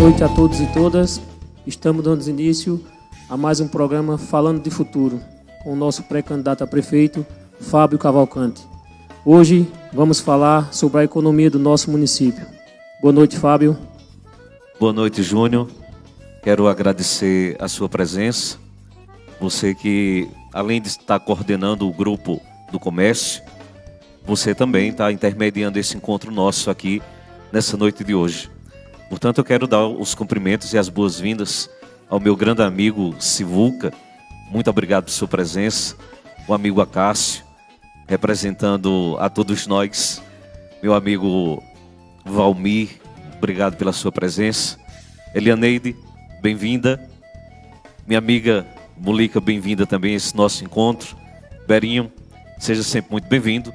noite a todos e todas. Estamos dando início a mais um programa Falando de Futuro, com o nosso pré-candidato a prefeito, Fábio Cavalcante. Hoje vamos falar sobre a economia do nosso município. Boa noite, Fábio. Boa noite, Júnior. Quero agradecer a sua presença. Você que, além de estar coordenando o grupo do comércio, você também está intermediando esse encontro nosso aqui nessa noite de hoje. Portanto, eu quero dar os cumprimentos e as boas-vindas ao meu grande amigo Sivuca. Muito obrigado por sua presença. O amigo Acácio, representando a todos nós. Meu amigo Valmir, obrigado pela sua presença. Elianeide, bem-vinda. Minha amiga Mulica, bem-vinda também a esse nosso encontro. Berinho, seja sempre muito bem-vindo.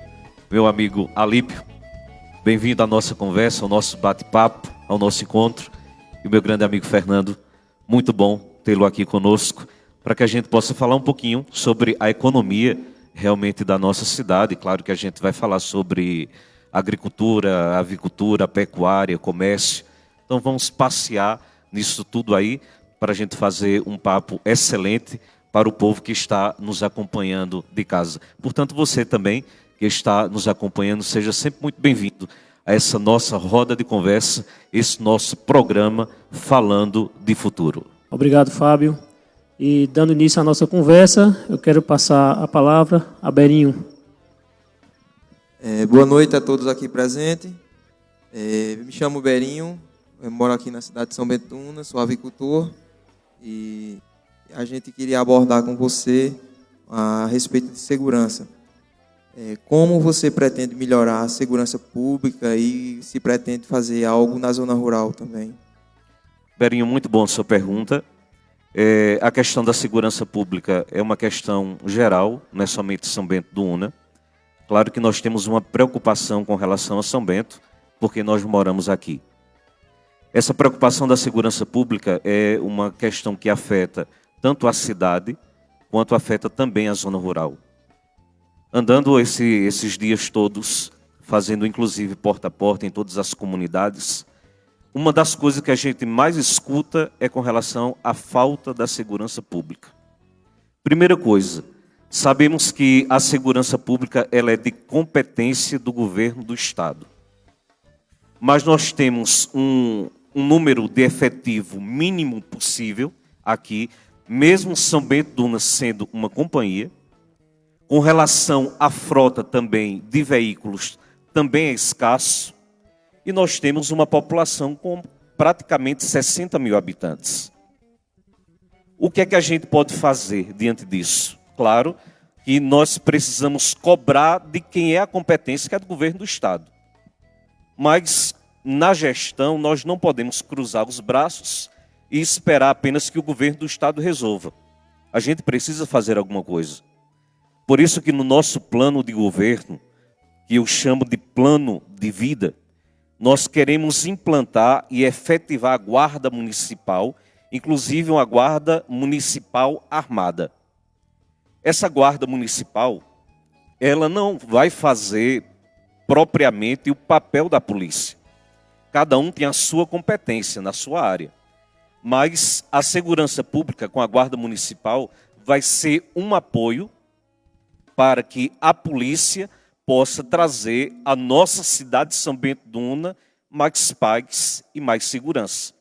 Meu amigo Alípio, bem-vindo à nossa conversa, ao nosso bate-papo, ao nosso encontro. E o meu grande amigo Fernando, muito bom tê-lo aqui conosco, para que a gente possa falar um pouquinho sobre a economia realmente da nossa cidade. Claro que a gente vai falar sobre agricultura, avicultura, pecuária, comércio. Então vamos passear nisso tudo aí, para a gente fazer um papo excelente para o povo que está nos acompanhando de casa. Portanto, você também que está nos acompanhando, seja sempre muito bem-vindo a essa nossa roda de conversa, esse nosso programa Falando de Futuro. Obrigado, Fábio. E dando início à nossa conversa, eu quero passar a palavra a Berinho. Boa noite a todos aqui presentes. Me chamo Berinho, eu moro aqui na cidade de São Bento do Una, sou avicultor e a gente queria abordar com você a respeito de segurança. Como você pretende melhorar a segurança pública e se pretende fazer algo na zona rural também? Berinho, muito bom a sua pergunta. A questão da segurança pública é uma questão geral, não é somente São Bento do Una. Claro que nós temos uma preocupação com relação a São Bento, porque nós moramos aqui. Essa preocupação da segurança pública é uma questão que afeta tanto a cidade, quanto afeta também a zona rural. Andando esses dias todos, fazendo inclusive porta a porta em todas as comunidades, uma das coisas que a gente mais escuta é com relação à falta da segurança pública. Primeira coisa, sabemos que a segurança pública ela é de competência do governo do Estado. Mas nós temos um número de efetivo mínimo possível aqui, mesmo São Bento do Una sendo uma companhia. Com relação à frota também de veículos, também é escasso. E nós temos uma população com praticamente 60 mil habitantes. O que é que a gente pode fazer diante disso? Claro que nós precisamos cobrar de quem é a competência, que é do governo do Estado. Mas, na gestão, nós não podemos cruzar os braços e esperar apenas que o governo do Estado resolva. A gente precisa fazer alguma coisa. Por isso que no nosso plano de governo, que eu chamo de plano de vida, nós queremos implantar e efetivar a guarda municipal, inclusive uma guarda municipal armada. Essa guarda municipal, ela não vai fazer propriamente o papel da polícia. Cada um tem a sua competência na sua área. Mas a segurança pública com a guarda municipal vai ser um apoio para que a polícia possa trazer à nossa cidade de São Bento do Una mais paz e mais segurança.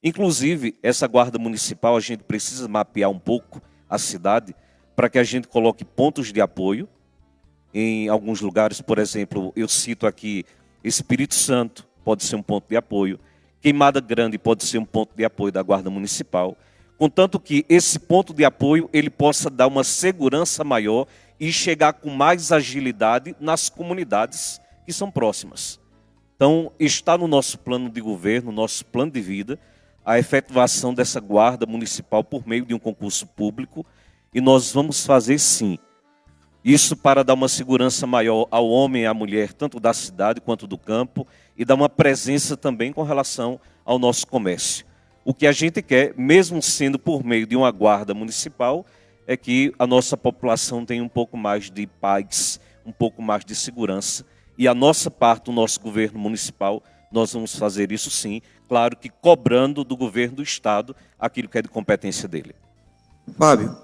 Inclusive, essa guarda municipal, a gente precisa mapear um pouco a cidade para que a gente coloque pontos de apoio. Em alguns lugares, por exemplo, eu cito aqui Espírito Santo, pode ser um ponto de apoio. Queimada Grande pode ser um ponto de apoio da guarda municipal. Contanto que esse ponto de apoio ele possa dar uma segurança maior e chegar com mais agilidade nas comunidades que são próximas. Então, está no nosso plano de governo, nosso plano de vida, a efetivação dessa guarda municipal por meio de um concurso público, e nós vamos fazer sim. Isso para dar uma segurança maior ao homem e à mulher, tanto da cidade quanto do campo, e dar uma presença também com relação ao nosso comércio. O que a gente quer, mesmo sendo por meio de uma guarda municipal, é que a nossa população tenha um pouco mais de paz, um pouco mais de segurança. E a nossa parte, o nosso governo municipal, nós vamos fazer isso sim, claro que cobrando do governo do Estado aquilo que é de competência dele. Fábio,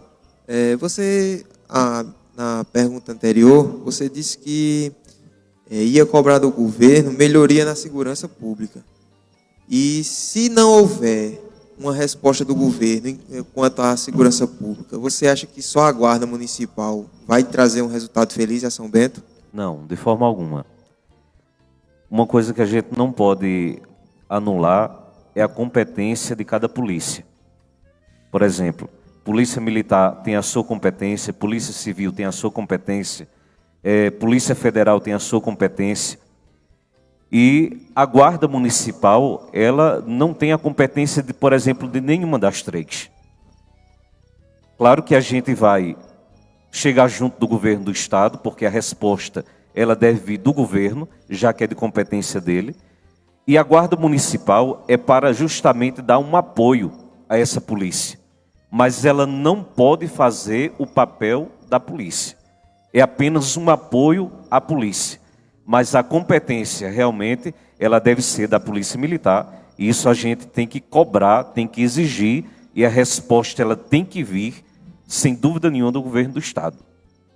na pergunta anterior, você disse que ia cobrar do governo melhoria na segurança pública. E se não houver uma resposta do governo quanto à segurança pública, você acha que só a Guarda Municipal vai trazer um resultado feliz a São Bento? Não, de forma alguma. Uma coisa que a gente não pode anular é a competência de cada polícia. Por exemplo, Polícia Militar tem a sua competência, Polícia Civil tem a sua competência, Polícia Federal tem a sua competência. E a Guarda Municipal, ela não tem a competência, por exemplo, de nenhuma das três. Claro que a gente vai chegar junto do governo do Estado, porque a resposta ela deve vir do governo, já que é de competência dele. E a Guarda Municipal é para justamente dar um apoio a essa polícia. Mas ela não pode fazer o papel da polícia. É apenas um apoio à polícia. Mas a competência realmente ela deve ser da Polícia Militar. E isso a gente tem que cobrar, tem que exigir. E a resposta ela tem que vir, sem dúvida nenhuma, do governo do Estado.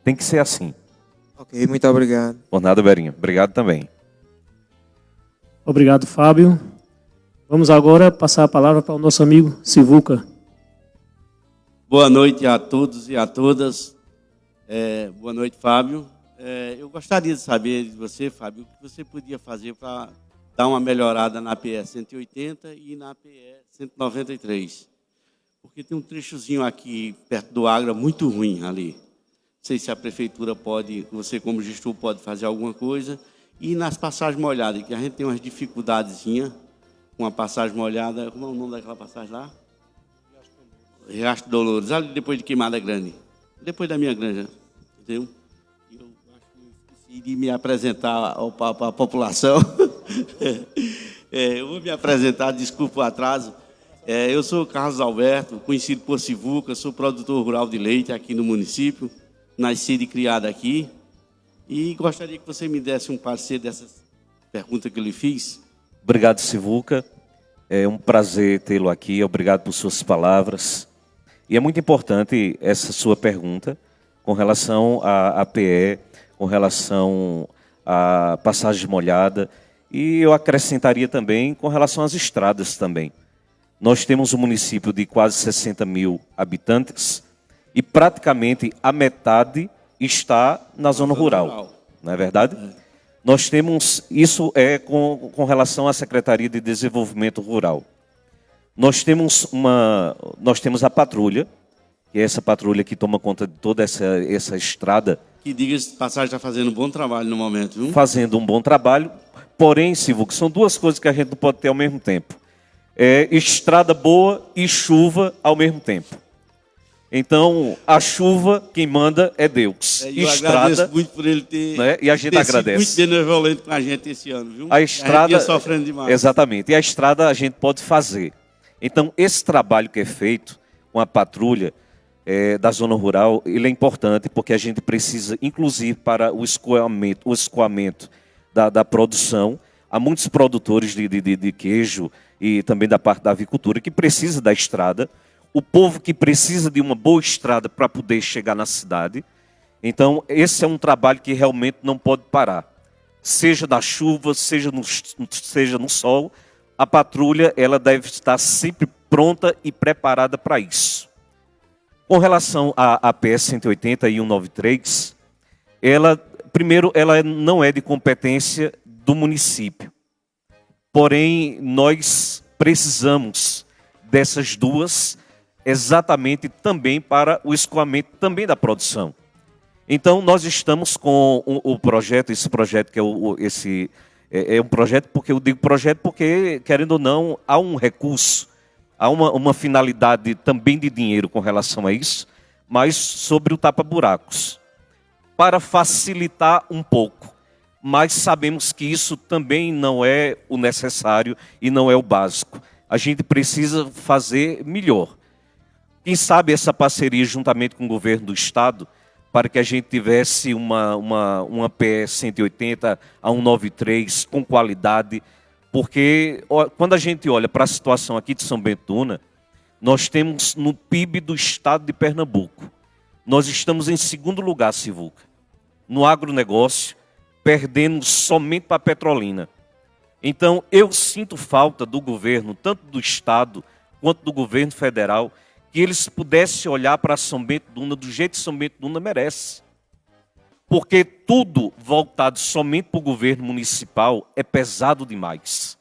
Tem que ser assim. Ok, muito obrigado. Por nada, Berinho. Obrigado também. Obrigado, Fábio. Vamos agora passar a palavra para o nosso amigo Sivuca. Boa noite a todos e a todas. Boa noite, Fábio. Eu gostaria de saber de você, Fábio, o que você podia fazer para dar uma melhorada na PE 180 e na PE 193. Porque tem um trechozinho aqui perto do Agra muito ruim ali. Não sei se a prefeitura pode, você como gestor pode fazer alguma coisa. E nas passagens molhadas, que a gente tem umas dificuldadezinhas com a passagem molhada. Como é o nome daquela passagem lá? Riacho Dolores, ali depois de Queimada Grande. Depois da minha granja, entendeu? Eu acho que esqueci de me apresentar para a população. Eu vou me apresentar, desculpa o atraso. Eu sou Carlos Alberto, conhecido por Sivuca, sou produtor rural de leite aqui no município, nascido e criado aqui. E gostaria que você me desse um parecer dessas perguntas que eu lhe fiz. Obrigado, Sivuca. É um prazer tê-lo aqui. Obrigado por suas palavras. E é muito importante essa sua pergunta com relação à PE, com relação à passagem molhada. E eu acrescentaria também com relação às estradas também. Nós temos um município de quase 60 mil habitantes e praticamente a metade está na zona rural, não é verdade? Nós temos, isso com relação à Secretaria de Desenvolvimento Rural. Nós temos a patrulha, que é essa patrulha que toma conta de toda essa estrada. Que diga-se de passagem, está fazendo um bom trabalho no momento, viu? Fazendo um bom trabalho, porém, Silvio, que são duas coisas que a gente não pode ter ao mesmo tempo. Estrada boa e chuva ao mesmo tempo. Então, a chuva, quem manda é Deus. Eu agradeço muito por ele ter, né? E a gente agradece. Sido muito benevolente com a gente esse ano, viu? A estrada, sofrendo demais. Exatamente. E a estrada a gente pode fazer. Então, esse trabalho que é feito com a patrulha da zona rural, ele é importante porque a gente precisa, inclusive, para o escoamento da produção. Há muitos produtores de queijo e também da parte da avicultura que precisa da estrada. O povo que precisa de uma boa estrada para poder chegar na cidade. Então, esse é um trabalho que realmente não pode parar. Seja da chuva, seja no sol, a patrulha ela deve estar sempre pronta e preparada para isso. Com relação à PS 180 e 193, primeiro, ela não é de competência do município. Porém, nós precisamos dessas duas exatamente também para o escoamento também da produção. Então, nós estamos com o projeto, esse projeto que é um projeto, porque eu digo projeto porque, querendo ou não, há um recurso, há uma finalidade também de dinheiro com relação a isso, mas sobre o tapa-buracos, para facilitar um pouco. Mas sabemos que isso também não é o necessário e não é o básico. A gente precisa fazer melhor. Quem sabe essa parceria juntamente com o governo do Estado, para que a gente tivesse uma PE 180 a 193 com qualidade, Porque quando a gente olha para a situação aqui de São Bento do Una, nós temos no PIB do estado de Pernambuco, nós estamos em segundo lugar, Sivuca, no agronegócio, perdendo somente para a Petrolina. Então, eu sinto falta do governo, tanto do estado quanto do governo federal, que eles pudessem olhar para São Bento do Una do jeito que São Bento do Una merece. Porque tudo voltado somente para o governo municipal é pesado demais.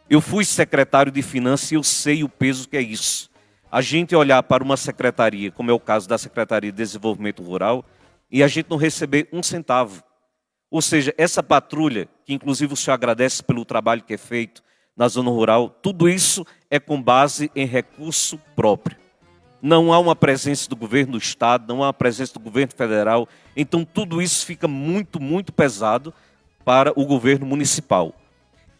Eu fui secretário de Finanças e eu sei o peso que é isso. A gente olhar para uma secretaria, como é o caso da Secretaria de Desenvolvimento Rural, e a gente não receber um centavo. Ou seja, essa patrulha, que inclusive o senhor agradece pelo trabalho que é feito na zona rural, tudo isso é com base em recurso próprio. Não há uma presença do governo do estado, não há uma presença do governo federal, então tudo isso fica muito, muito pesado para o governo municipal.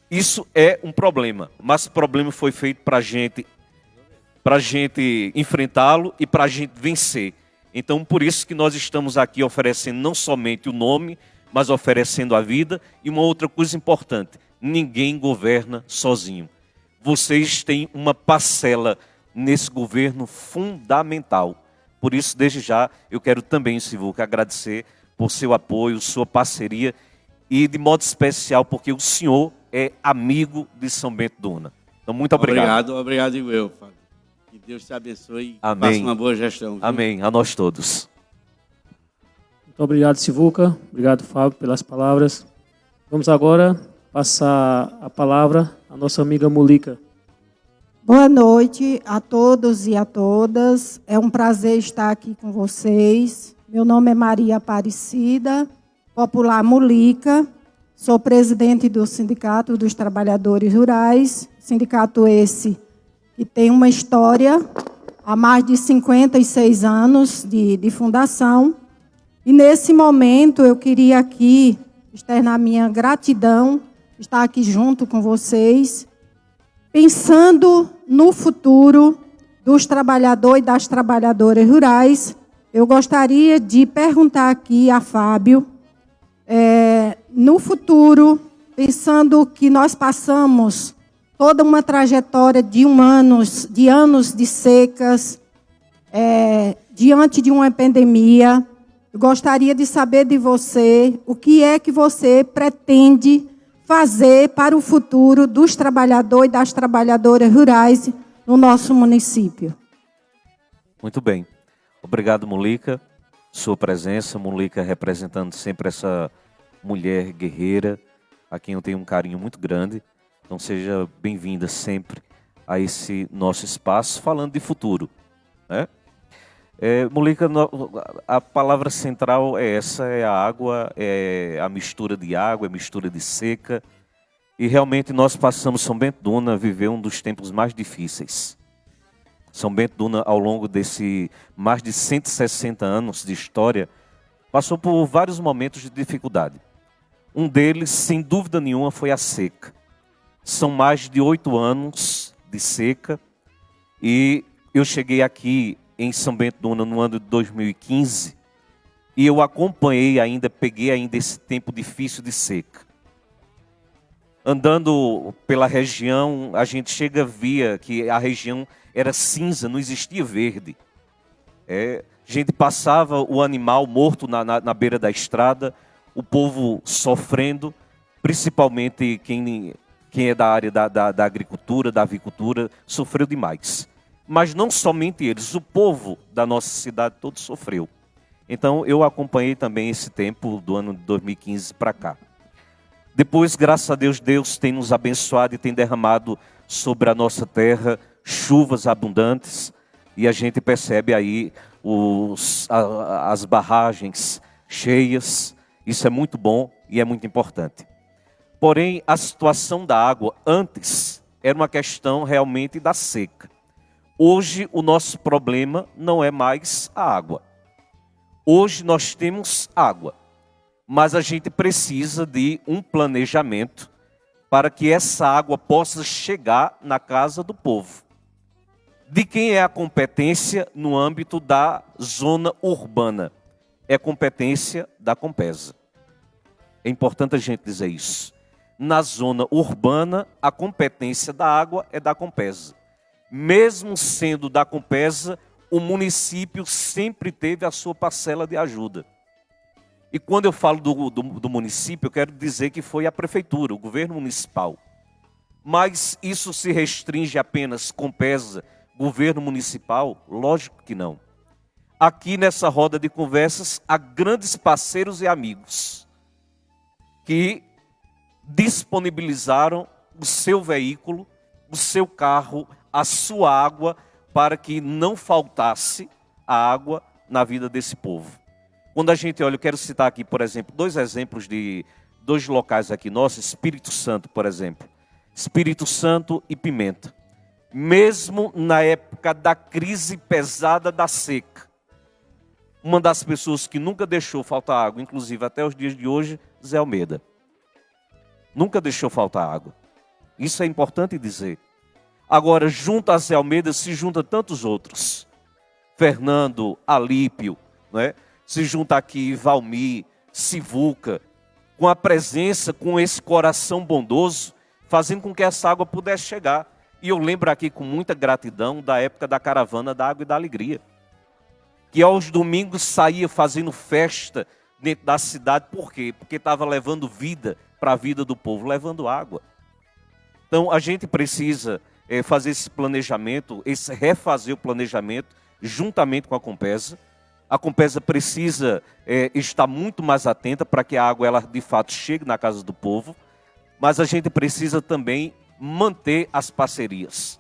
Isso é um problema, mas o problema foi feito para a gente enfrentá-lo e para a gente vencer. Então, por isso que nós estamos aqui oferecendo não somente o nome, mas oferecendo a vida. E uma outra coisa importante, ninguém governa sozinho. Vocês têm uma parcela nesse governo fundamental. Por isso, desde já, eu quero também, Sivuca, agradecer por seu apoio, sua parceria e, de modo especial, porque o senhor é amigo de São Bento do Una. Então, muito obrigado. Obrigado, eu, Fábio. Que Deus te abençoe e Amém. faça uma boa gestão. Viu? Amém. A nós todos. Muito obrigado, Sivuca. Obrigado, Fábio, pelas palavras. Vamos agora passar a palavra à nossa amiga Mulica. Boa noite a todos e a todas. É um prazer estar aqui com vocês. Meu nome é Maria Aparecida, popular Mulica. Sou presidente do Sindicato dos Trabalhadores Rurais. Sindicato esse que tem uma história há mais de 56 anos de fundação. E nesse momento eu queria aqui externar minha gratidão, estar aqui junto com vocês, pensando no futuro dos trabalhadores e das trabalhadoras rurais. Eu gostaria de perguntar aqui a Fábio, no futuro, pensando que nós passamos toda uma trajetória de anos de secas, diante de uma pandemia, eu gostaria de saber de você o que é que você pretende fazer para o futuro dos trabalhadores e das trabalhadoras rurais no nosso município. Muito bem. Obrigado, Mulica. Sua presença, Mulica representando sempre essa mulher guerreira, a quem eu tenho um carinho muito grande. Então seja bem-vinda sempre a esse nosso espaço, falando de futuro, né? Mulica, a palavra central é essa, é a água, é a mistura de água, é a mistura de seca. E realmente nós passamos, São Bento do Una viveu um dos tempos mais difíceis. São Bento do Una, ao longo desse mais de 160 anos de história, passou por vários momentos de dificuldade. Um deles, sem dúvida nenhuma, foi a seca. São mais de 8 anos de seca e eu cheguei aqui em São Bento do Una no ano de 2015 e eu acompanhei ainda, peguei ainda esse tempo difícil de seca. Andando pela região, a gente via que a região era cinza, não existia verde. A gente passava o animal morto na beira da estrada, o povo sofrendo, principalmente quem é da área da agricultura, da avicultura, sofreu demais. Mas não somente eles, o povo da nossa cidade todo sofreu. Então eu acompanhei também esse tempo do ano de 2015 para cá. Depois, graças a Deus, Deus tem nos abençoado e tem derramado sobre a nossa terra chuvas abundantes. E a gente percebe aí as barragens cheias. Isso é muito bom e é muito importante. Porém, a situação da água antes era uma questão realmente da seca. Hoje, o nosso problema não é mais a água. Hoje nós temos água, mas a gente precisa de um planejamento para que essa água possa chegar na casa do povo. De quem é a competência no âmbito da zona urbana? É competência da Compesa. É importante a gente dizer isso. na zona urbana, a competência da água é da Compesa. Mesmo sendo da Compesa, o município sempre teve a sua parcela de ajuda. E quando eu falo do município, eu quero dizer que foi a prefeitura, o governo municipal. Mas isso se restringe apenas Compesa, governo municipal? Lógico que não. Aqui nessa roda de conversas, há grandes parceiros e amigos que disponibilizaram o seu veículo, o seu carro, a sua água, para que não faltasse a água na vida desse povo. Quando a gente olha, eu quero citar aqui, por exemplo, 2 exemplos de 2 locais aqui nossos, Espírito Santo, por exemplo. Espírito Santo e Pimenta. Mesmo na época da crise pesada da seca, uma das pessoas que nunca deixou faltar água, inclusive até os dias de hoje, Zé Almeida. Nunca deixou faltar água. Isso é importante dizer. Agora, junto a Zé Almeida, se juntam tantos outros. Fernando, Alípio, né? Se junta aqui Valmir, Sivuca, com a presença, com esse coração bondoso, fazendo com que essa água pudesse chegar. E eu lembro aqui com muita gratidão da época da caravana da água e da alegria, que aos domingos saía fazendo festa dentro da cidade. Por quê? Porque estava levando vida para a vida do povo, levando água. Então a gente precisa fazer esse planejamento, refazer o planejamento juntamente com a Compesa. A Compesa precisa estar muito mais atenta para que a água ela de fato chegue na casa do povo, mas a gente precisa também manter as parcerias.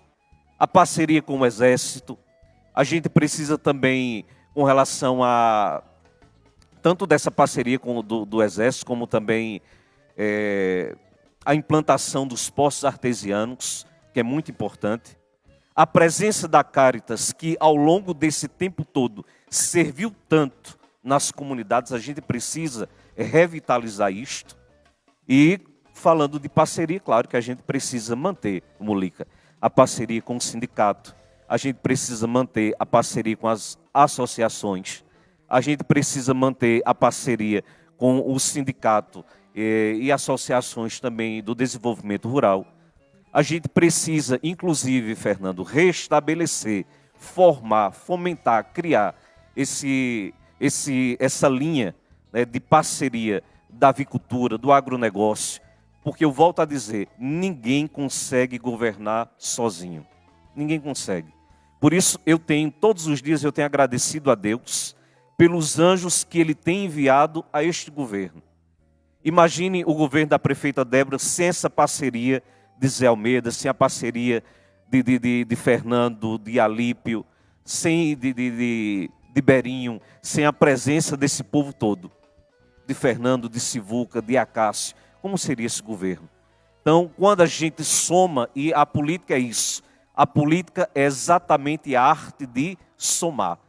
A parceria com o Exército, a gente precisa também, com relação a tanto dessa parceria do Exército, como também a implantação dos poços artesianos, que é muito importante. A presença da Caritas, que ao longo desse tempo todo serviu tanto nas comunidades, a gente precisa revitalizar isto. E falando de parceria, claro que a gente precisa manter, Mulica, a parceria com o sindicato, a gente precisa manter a parceria com as associações, a gente precisa manter a parceria com o sindicato e associações também do desenvolvimento rural. A gente precisa, inclusive, Fernando, restabelecer, formar, fomentar, criar essa linha, né, de parceria da avicultura, do agronegócio, porque eu volto a dizer, ninguém consegue governar sozinho. Ninguém consegue. Por isso, todos os dias eu tenho agradecido a Deus pelos anjos que Ele tem enviado a este governo. Imagine o governo da prefeita Débora sem essa parceria de Zé Almeida, sem a parceria de Fernando, de Alípio, sem de Berinho, sem a presença desse povo todo, de Fernando, de Sivuca, de Acácio. Como seria esse governo? Então, quando a gente soma, e a política é isso, a política é exatamente a arte de somar.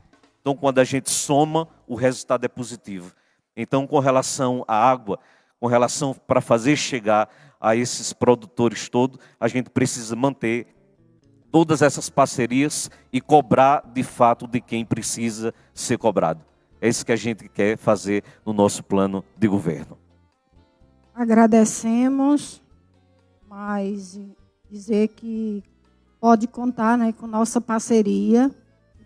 Então, quando a gente soma, o resultado é positivo. Então, com relação à água, com relação para fazer chegar a esses produtores todos, a gente precisa manter todas essas parcerias e cobrar de fato de quem precisa ser cobrado. É isso que a gente quer fazer no nosso plano de governo. Agradecemos, mas dizer que pode contar, né, com nossa parceria,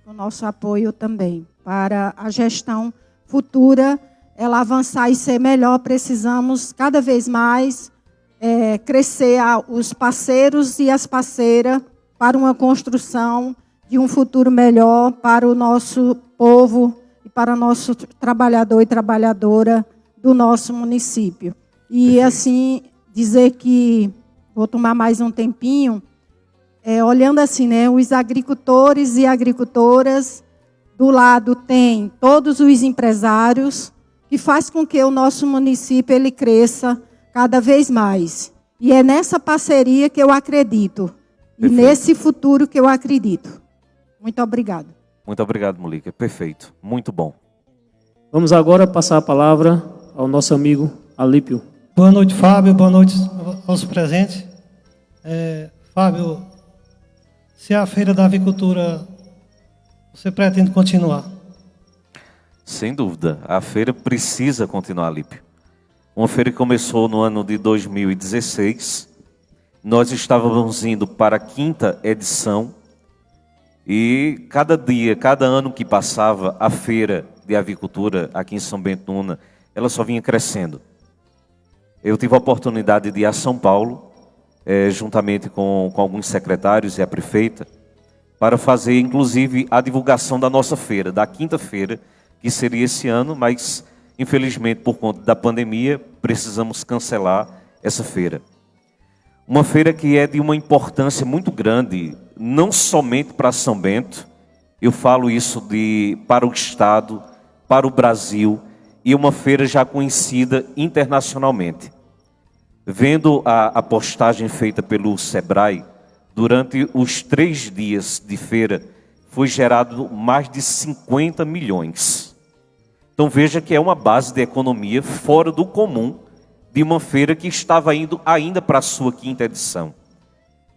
com nosso apoio também. Para a gestão futura, ela avançar e ser melhor, precisamos cada vez mais crescer os parceiros e as parceiras para uma construção de um futuro melhor para o nosso povo e para o nosso trabalhador e trabalhadora do nosso município. E assim, dizer que, vou tomar mais um tempinho, olhando assim, né, os agricultores e agricultoras, do lado tem todos os empresários, que faz com que o nosso município ele cresça cada vez mais. E é nessa parceria que eu acredito. E nesse futuro que eu acredito. Muito obrigado. Muito obrigado, Mulica. Perfeito. Muito bom. Vamos agora passar a palavra ao nosso amigo Alípio. Boa noite, Fábio. Boa noite aos presentes. Fábio, se a Feira da Avicultura, você pretende continuar? Sem dúvida. A feira precisa continuar, Alípio. Uma feira que começou no ano de 2016. Nós estávamos indo para a 5ª edição. E cada dia, cada ano que passava, a feira de avicultura aqui em São Bento do Una, ela só vinha crescendo. Eu tive a oportunidade de ir a São Paulo, juntamente com alguns secretários e a prefeita, para fazer, inclusive, a divulgação da nossa feira, da 5ª feira, que seria esse ano, mas, infelizmente, por conta da pandemia, precisamos cancelar essa feira. Uma feira que é de uma importância muito grande, não somente para São Bento, eu falo isso para o Estado, para o Brasil, e uma feira já conhecida internacionalmente. Vendo a postagem feita pelo Sebrae, durante os 3 dias de feira, foi gerado mais de 50 milhões. Então veja que é uma base de economia fora do comum, de uma feira que estava indo ainda para a sua 5ª edição.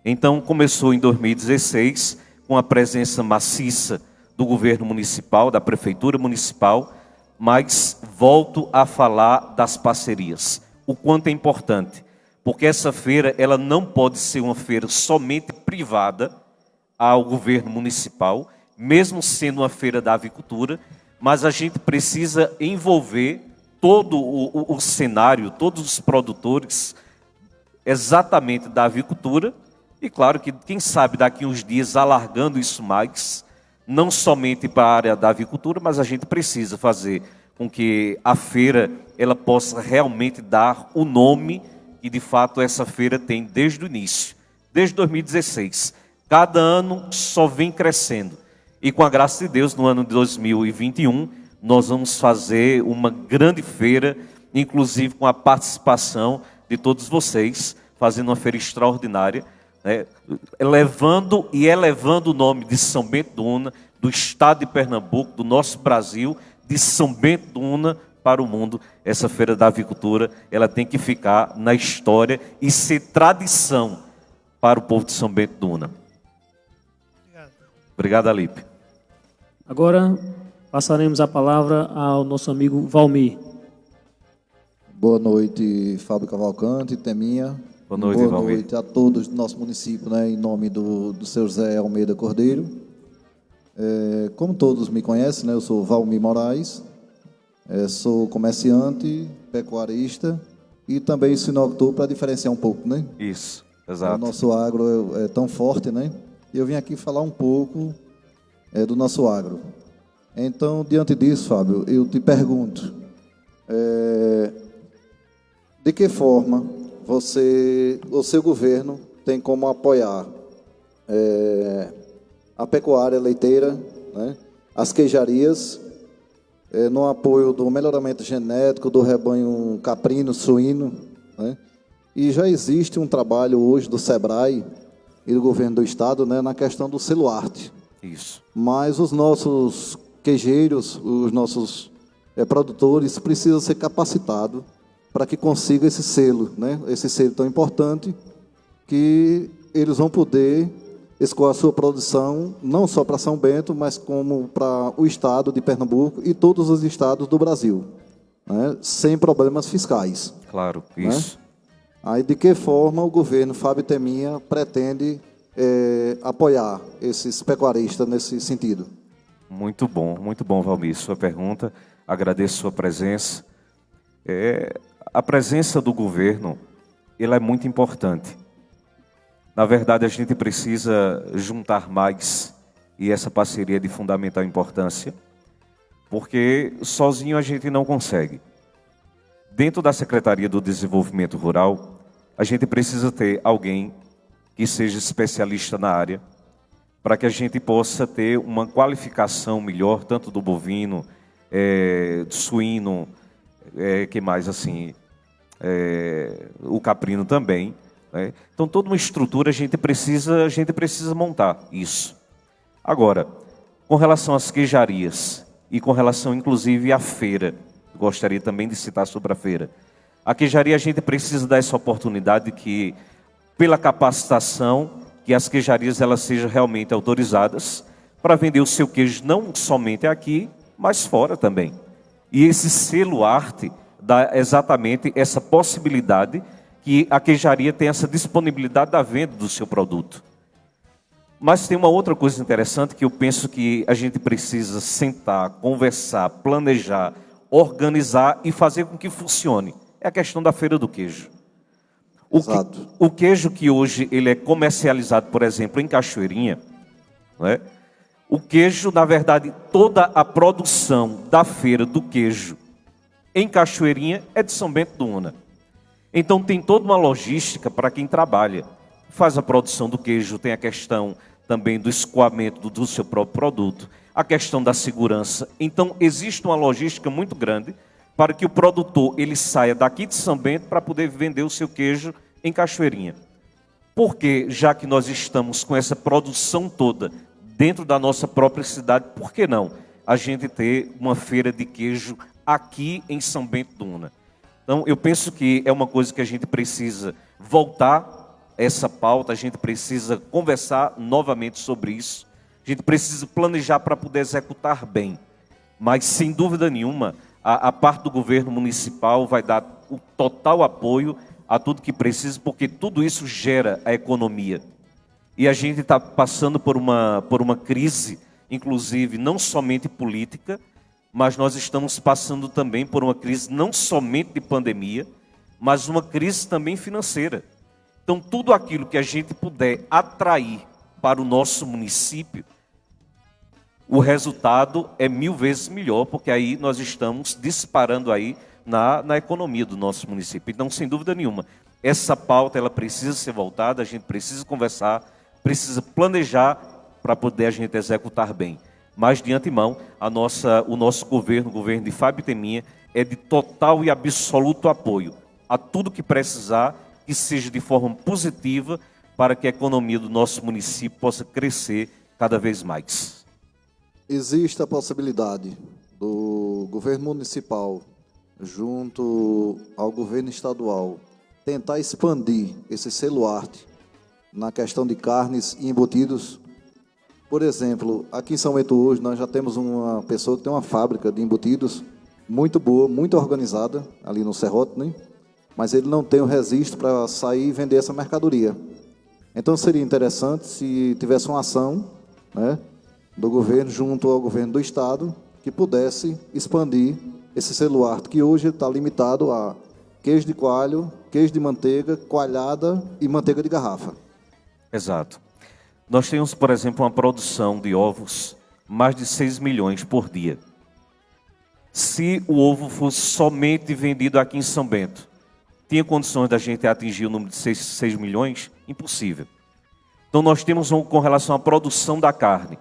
Então começou em 2016, com a presença maciça do governo municipal, da prefeitura municipal, mas volto a falar das parcerias, o quanto é importante, porque essa feira ela não pode ser uma feira somente privada ao governo municipal, mesmo sendo uma feira da avicultura, mas a gente precisa envolver todo o cenário, todos os produtores exatamente da avicultura, e claro que, quem sabe, daqui uns dias alargando isso mais, não somente para a área da avicultura, mas a gente precisa fazer com que a feira ela possa realmente dar o nome que de fato essa feira tem desde o início, desde 2016. Cada ano só vem crescendo. E com a graça de Deus, no ano de 2021, nós vamos fazer uma grande feira, inclusive com a participação de todos vocês, fazendo uma feira extraordinária, né, elevando o nome de São Bento do Una, do estado de Pernambuco, do nosso Brasil, de São Bento do Una para o mundo. Essa feira da avicultura, ela tem que ficar na história e ser tradição para o povo de São Bento do Una. Obrigado, Alipe. Agora passaremos a palavra ao nosso amigo Valmir. Boa noite, Fábio Cavalcante, Teminha. Boa noite, Boa Valmir. noite a todos do nosso município, né, em nome do seu Zé Almeida Cordeiro. Como todos me conhecem, né, eu sou Valmir Moraes, sou comerciante, pecuarista e também sinocultor, para diferenciar um pouco, né? Isso, exato. O nosso agro é tão forte, né? E eu vim aqui falar um pouco do nosso agro. Então, diante disso, Fábio, eu te pergunto, de que forma o seu governo tem como apoiar a pecuária leiteira, né, as queijarias, no apoio do melhoramento genético do rebanho caprino, suíno, né? E já existe um trabalho hoje do Sebrae e do governo do estado, né, na questão do selo arte. Isso. Mas os nossos queijeiros, os nossos produtores precisam ser capacitados para que consiga esse selo, né? Esse selo tão importante, que eles vão poder escoar a sua produção não só para São Bento, mas como para o estado de Pernambuco e todos os estados do Brasil, né? Sem problemas fiscais. Claro, isso. Né? Aí, de que forma o governo Fábio Teminha pretende apoiar esses pecuaristas nesse sentido? Muito bom, Valmir, sua pergunta. Agradeço sua presença. A presença do governo, ela é muito importante. Na verdade, a gente precisa juntar mais, e essa parceria é de fundamental importância, porque sozinho a gente não consegue. Dentro da Secretaria do Desenvolvimento Rural, a gente precisa ter alguém que seja especialista na área, para que a gente possa ter uma qualificação melhor, tanto do bovino, do suíno, que mais assim, o caprino também, né? Então toda uma estrutura a gente precisa montar isso. Agora, com relação às queijarias e com relação inclusive à feira, gostaria também de citar sobre a feira. A queijaria a gente precisa dar essa oportunidade que, pela capacitação, que as queijarias elas sejam realmente autorizadas para vender o seu queijo não somente aqui, mas fora também. E esse selo arte dá exatamente essa possibilidade que a queijaria tem essa disponibilidade da venda do seu produto. Mas tem uma outra coisa interessante que eu penso que a gente precisa sentar, conversar, planejar, organizar e fazer com que funcione. É a questão da Feira do Queijo. O queijo que hoje ele é comercializado, por exemplo, em Cachoeirinha, não é? O queijo, na verdade, toda a produção da Feira do Queijo em Cachoeirinha é de São Bento do Una. Então tem toda uma logística para quem trabalha. Faz a produção do queijo, tem a questão também do escoamento do seu próprio produto, a questão da segurança. Então existe uma logística muito grande para que o produtor ele saia daqui de São Bento para poder vender o seu queijo em Cachoeirinha. Porque, já que nós estamos com essa produção toda dentro da nossa própria cidade, por que não a gente ter uma feira de queijo aqui em São Bento do Una? Então, eu penso que é uma coisa que a gente precisa voltar essa pauta, a gente precisa conversar novamente sobre isso, a gente precisa planejar para poder executar bem. Mas, sem dúvida nenhuma, a parte do governo municipal vai dar o total apoio a tudo que precisa, porque tudo isso gera a economia. E a gente está passando por uma crise, inclusive, não somente política, mas nós estamos passando também por uma crise não somente de pandemia, mas uma crise também financeira. Então, tudo aquilo que a gente puder atrair para o nosso município, o resultado é 1000 vezes melhor, porque aí nós estamos disparando aí na economia do nosso município. Então, sem dúvida nenhuma, essa pauta ela precisa ser voltada, a gente precisa conversar, precisa planejar para poder a gente executar bem. Mas, de antemão, o nosso governo, o governo de Fábio Teminha, é de total e absoluto apoio a tudo que precisar, que seja de forma positiva, para que a economia do nosso município possa crescer cada vez mais. Existe a possibilidade do governo municipal, junto ao governo estadual, tentar expandir esse selo arte na questão de carnes e embutidos. Por exemplo, aqui em São Bento hoje nós já temos uma pessoa que tem uma fábrica de embutidos muito boa, muito organizada, ali no Serrote, né? Mas ele não tem o registro para sair e vender essa mercadoria. Então seria interessante se tivesse uma ação, né, do governo junto ao governo do estado que pudesse expandir esse selo arte, que hoje está limitado a queijo de coalho, queijo de manteiga, coalhada e manteiga de garrafa. Exato. Nós temos, por exemplo, uma produção de ovos mais de 6 milhões por dia. Se o ovo fosse somente vendido aqui em São Bento, tinha condições da gente atingir o número de 6 milhões? Impossível. Então nós temos com relação à produção da carne.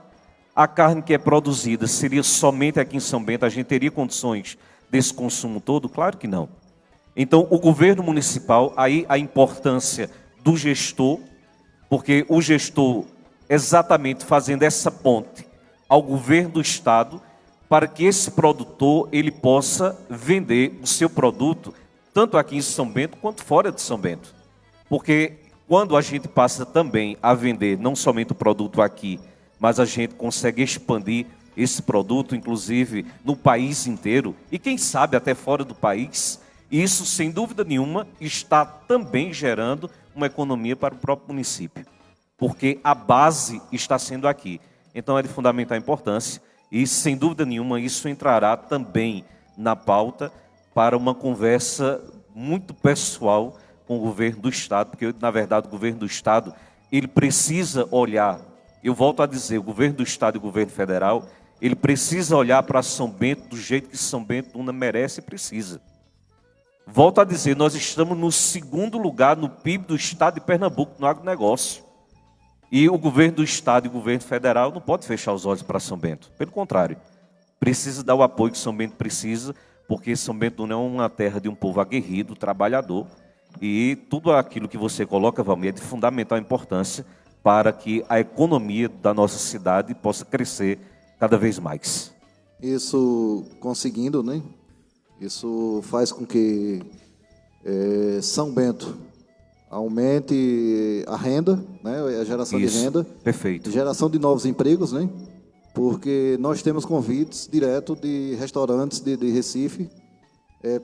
A carne que é produzida seria somente aqui em São Bento, a gente teria condições desse consumo todo? Claro que não. Então o governo municipal, aí a importância do gestor, porque o gestor exatamente fazendo essa ponte ao governo do estado, para que esse produtor ele possa vender o seu produto tanto aqui em São Bento quanto fora de São Bento. Porque quando a gente passa também a vender não somente o produto aqui, mas a gente consegue expandir esse produto, inclusive, no país inteiro, e quem sabe até fora do país, isso, sem dúvida nenhuma, está também gerando uma economia para o próprio município, porque a base está sendo aqui. Então é de fundamental importância, e sem dúvida nenhuma isso entrará também na pauta para uma conversa muito pessoal com o governo do estado, porque na verdade o governo do estado ele precisa olhar, eu volto a dizer, o governo do estado e o governo federal, ele precisa olhar para São Bento do jeito que São Bento do Una merece e precisa. Volto a dizer, nós estamos no 2º lugar no PIB do estado de Pernambuco, no agronegócio. E o governo do estado e o governo federal não pode fechar os olhos para São Bento. Pelo contrário, precisa dar o apoio que São Bento precisa, porque São Bento do Una é uma terra de um povo aguerrido, trabalhador, e tudo aquilo que você coloca, Valmir, é de fundamental importância para que a economia da nossa cidade possa crescer cada vez mais. Isso conseguindo, né? Isso faz com que São Bento aumente a renda, né? A geração Isso, de renda, perfeito. Geração de novos empregos, né? Porque nós temos convites direto de restaurantes de Recife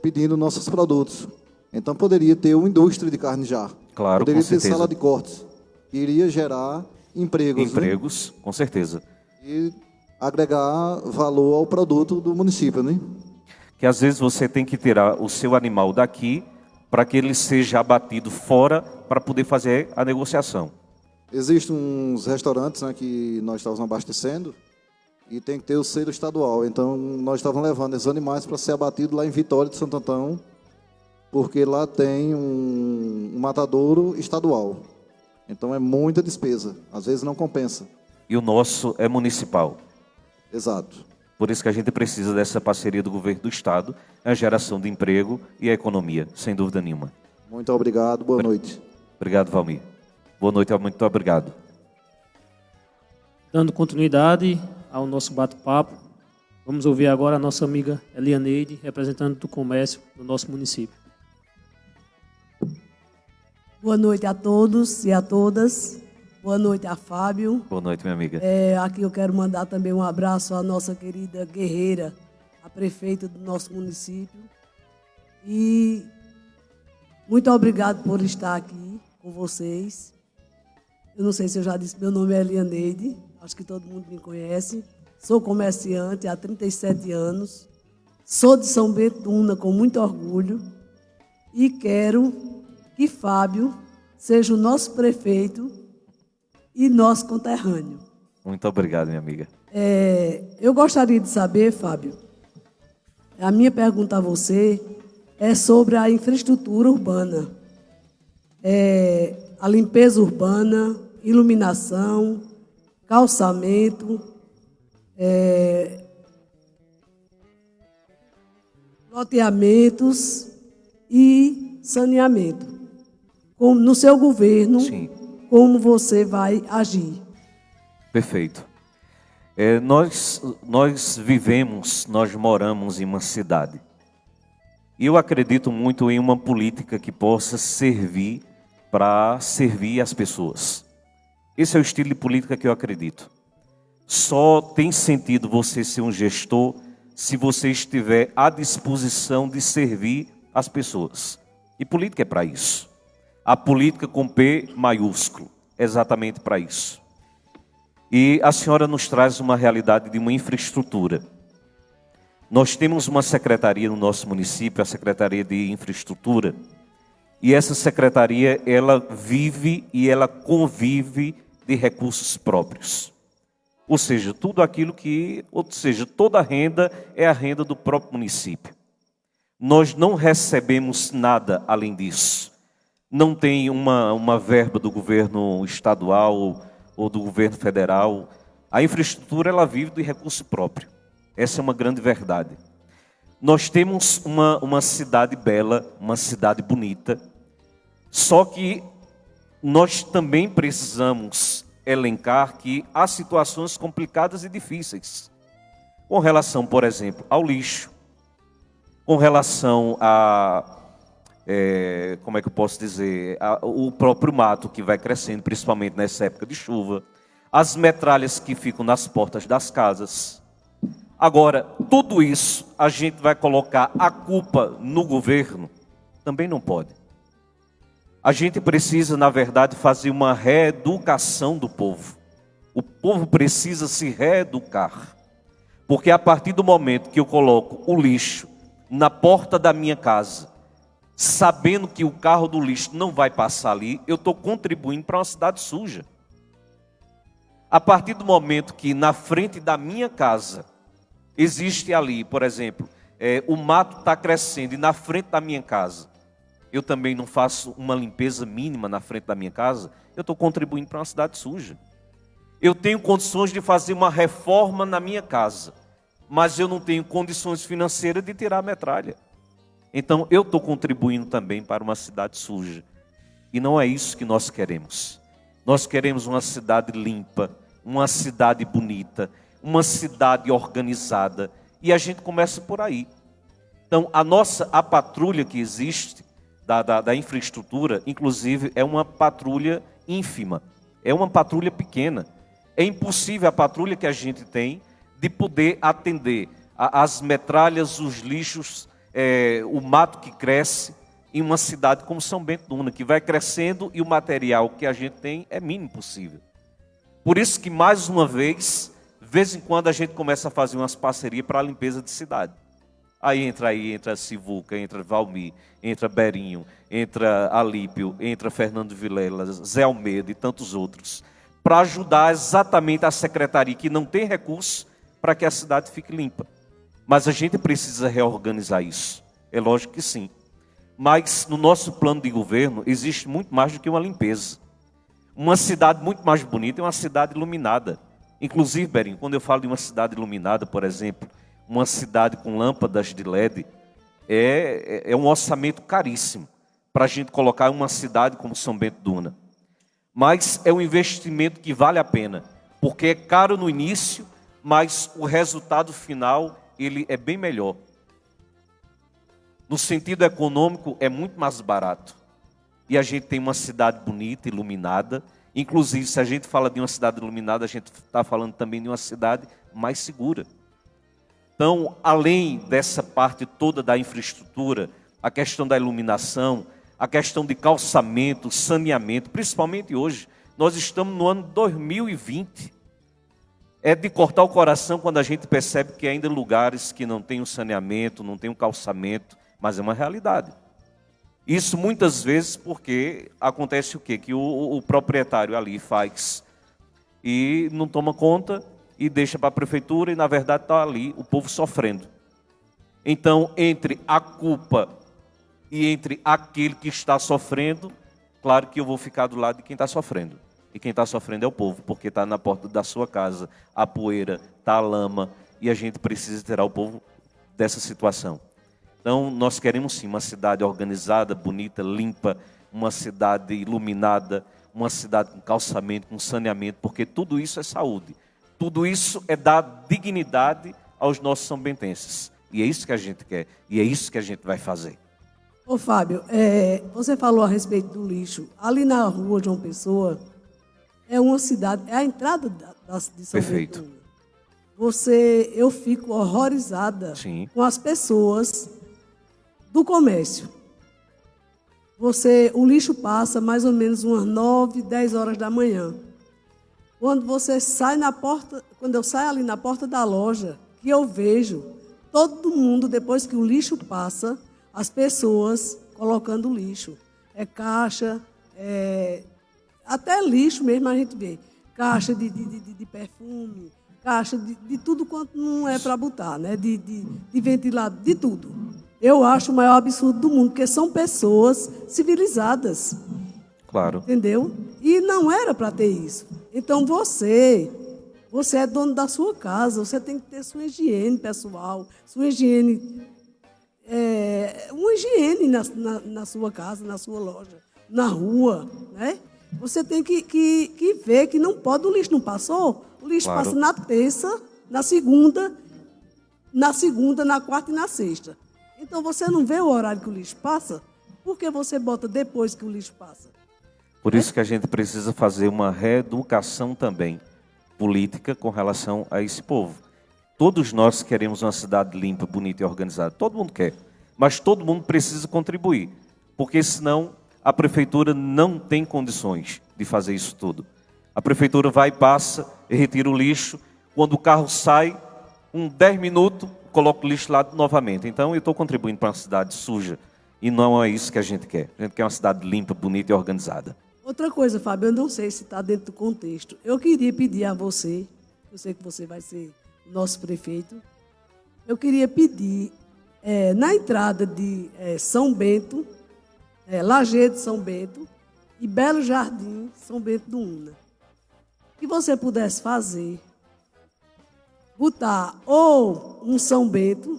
pedindo nossos produtos. Então, poderia ter uma indústria de carne já. Claro, poderia com ter certeza. sala de cortes, que iria gerar empregos. Empregos, né? Com certeza. E agregar valor ao produto do município, né? Que às vezes você tem que tirar o seu animal daqui para que ele seja abatido fora para poder fazer a negociação. Existem uns restaurantes, né, que nós estávamos abastecendo e tem que ter o selo estadual. Então, nós estávamos levando esses animais para ser abatido lá em Vitória de Santo Antão, porque lá tem um matadouro estadual. Então, é muita despesa. Às vezes não compensa. E o nosso é municipal. Exato. Por isso que a gente precisa dessa parceria do governo do Estado, a geração de emprego e a economia, sem dúvida nenhuma. Muito obrigado. Boa noite. Obrigado, Valmir. Boa noite, muito obrigado. Dando continuidade ao nosso bate-papo, vamos ouvir agora a nossa amiga Elianeide, representante do comércio do nosso município. Boa noite a todos e a todas. Boa noite a Fábio. Boa noite, minha amiga. Aqui eu quero mandar também um abraço à nossa querida guerreira, a prefeita do nosso município. E muito obrigado por estar aqui com vocês. Eu não sei se eu já disse, meu nome é Elianeide, acho que todo mundo me conhece. Sou comerciante há 37 anos. Sou de São Bento do Una com muito orgulho. E quero que Fábio seja o nosso prefeito e nosso conterrâneo. Muito obrigado, minha amiga. Eu gostaria de saber, Fábio, a minha pergunta a você é sobre a infraestrutura urbana. A limpeza urbana, iluminação, calçamento, loteamentos e saneamento. Como no seu governo, Sim. Como você vai agir? Perfeito. Nós vivemos, nós moramos em uma cidade. E eu acredito muito em uma política que possa servir para servir as pessoas. Esse é o estilo de política que eu acredito. Só tem sentido você ser um gestor se você estiver à disposição de servir as pessoas. E política é para isso. A política com P maiúsculo, exatamente para isso. E a senhora nos traz uma realidade de uma infraestrutura. Nós temos uma secretaria no nosso município, a Secretaria de Infraestrutura, e essa secretaria, ela vive e ela convive de recursos próprios. Ou seja, toda a renda é a renda do próprio município. Nós não recebemos nada além disso. Não tem uma verba do governo estadual ou do governo federal. A infraestrutura, ela vive de recurso próprio. Essa é uma grande verdade. Nós temos uma cidade bela, uma cidade bonita, só que nós também precisamos elencar que há situações complicadas e difíceis. Com relação, por exemplo, ao lixo, com relação como é que eu posso dizer, o próprio mato que vai crescendo, principalmente nessa época de chuva, as metralhas que ficam nas portas das casas. Agora, tudo isso a gente vai colocar a culpa no governo? Também não pode. A gente precisa, na verdade, fazer uma reeducação do povo. O povo precisa se reeducar. Porque a partir do momento que eu coloco o lixo na porta da minha casa, sabendo que o carro do lixo não vai passar ali, eu estou contribuindo para uma cidade suja. A partir do momento que na frente da minha casa existe ali, por exemplo, o mato está crescendo e na frente da minha casa eu também não faço uma limpeza mínima na frente da minha casa, eu estou contribuindo para uma cidade suja. Eu tenho condições de fazer uma reforma na minha casa, mas eu não tenho condições financeiras de tirar a metralha. Então, eu estou contribuindo também para uma cidade suja. E não é isso que nós queremos. Nós queremos uma cidade limpa, uma cidade bonita, uma cidade organizada. E a gente começa por aí. Então, a patrulha que existe, da infraestrutura, inclusive, é uma patrulha ínfima. É uma patrulha pequena. É impossível a patrulha que a gente tem de poder atender as metralhas, os lixos, o mato que cresce em uma cidade como São Bento do Una, que vai crescendo e o material que a gente tem é mínimo possível. Por isso que, mais uma vez, de vez em quando a gente começa a fazer umas parcerias para a limpeza de cidade. Aí entra Sivuca, entra Valmir, entra Berinho, entra Alípio, entra Fernando Vilela, Zé Almeida e tantos outros, para ajudar exatamente a secretaria que não tem recursos para que a cidade fique limpa. Mas a gente precisa reorganizar isso. É lógico que sim. Mas no nosso plano de governo existe muito mais do que uma limpeza. Uma cidade muito mais bonita é uma cidade iluminada. Inclusive, Berinho, quando eu falo de uma cidade iluminada, por exemplo, uma cidade com lâmpadas de LED, é um orçamento caríssimo para a gente colocar em uma cidade como São Bento do Una. Mas é um investimento que vale a pena, porque é caro no início, mas o resultado final ele é bem melhor. No sentido econômico, é muito mais barato. E a gente tem uma cidade bonita, iluminada. Inclusive, se a gente fala de uma cidade iluminada, a gente está falando também de uma cidade mais segura. Então, além dessa parte toda da infraestrutura, a questão da iluminação, a questão de calçamento, saneamento, principalmente hoje, nós estamos no ano 2020. É de cortar o coração quando a gente percebe que ainda lugares que não tem o saneamento, não tem o calçamento, mas é uma realidade. Isso muitas vezes porque acontece o quê? Que o proprietário ali faz e não toma conta e deixa para a prefeitura e na verdade está ali o povo sofrendo. Então, entre a culpa e entre aquele que está sofrendo, claro que eu vou ficar do lado de quem está sofrendo. E quem está sofrendo é o povo, porque está na porta da sua casa, a poeira, está a lama, e a gente precisa tirar o povo dessa situação. Então, nós queremos sim uma cidade organizada, bonita, limpa, uma cidade iluminada, uma cidade com calçamento, com saneamento, porque tudo isso é saúde. Tudo isso é dar dignidade aos nossos são-bentenses. E é isso que a gente quer, e é isso que a gente vai fazer. Ô Fábio, você falou a respeito do lixo. Ali na rua João Pessoa, é uma cidade, é a entrada de São Perfeito. Bento. Eu fico horrorizada Sim. com as pessoas do comércio. O lixo passa mais ou menos umas 9, 10 horas da manhã. Quando você sai na porta, quando eu saio ali na porta da loja, que eu vejo todo mundo, depois que o lixo passa, as pessoas colocando lixo. É caixa, até lixo mesmo a gente vê. Caixa de perfume, caixa de tudo quanto não é para botar, né? De ventilador, de tudo. Eu acho o maior absurdo do mundo, porque são pessoas civilizadas. Claro. Entendeu? E não era para ter isso. Então você é dono da sua casa, você tem que ter sua higiene pessoal, sua higiene, uma higiene na sua casa, na sua loja, na rua, né? Você tem que ver que não pode, o lixo não passou, o lixo Claro. passa na terça, na segunda, na quarta e na sexta. Então você não vê o horário que o lixo passa, por que você bota depois que o lixo passa? Por isso que a gente precisa fazer uma reeducação também política com relação a esse povo. Todos nós queremos uma cidade limpa, bonita e organizada. Todo mundo quer. Mas todo mundo precisa contribuir. Porque senão a prefeitura não tem condições de fazer isso tudo. A prefeitura vai, passa, retira o lixo. Quando o carro sai, 10 minutos, coloca o lixo lá novamente. Então eu estou contribuindo para uma cidade suja. E não é isso que a gente quer. A gente quer uma cidade limpa, bonita e organizada. Outra coisa, Fábio, eu não sei se está dentro do contexto. Eu queria pedir a você, eu sei que você vai ser o nosso prefeito, eu queria pedir, na entrada de São Bento, Lajeado, São Bento, e Belo Jardim, São Bento do Una, que você pudesse fazer, botar ou um São Bento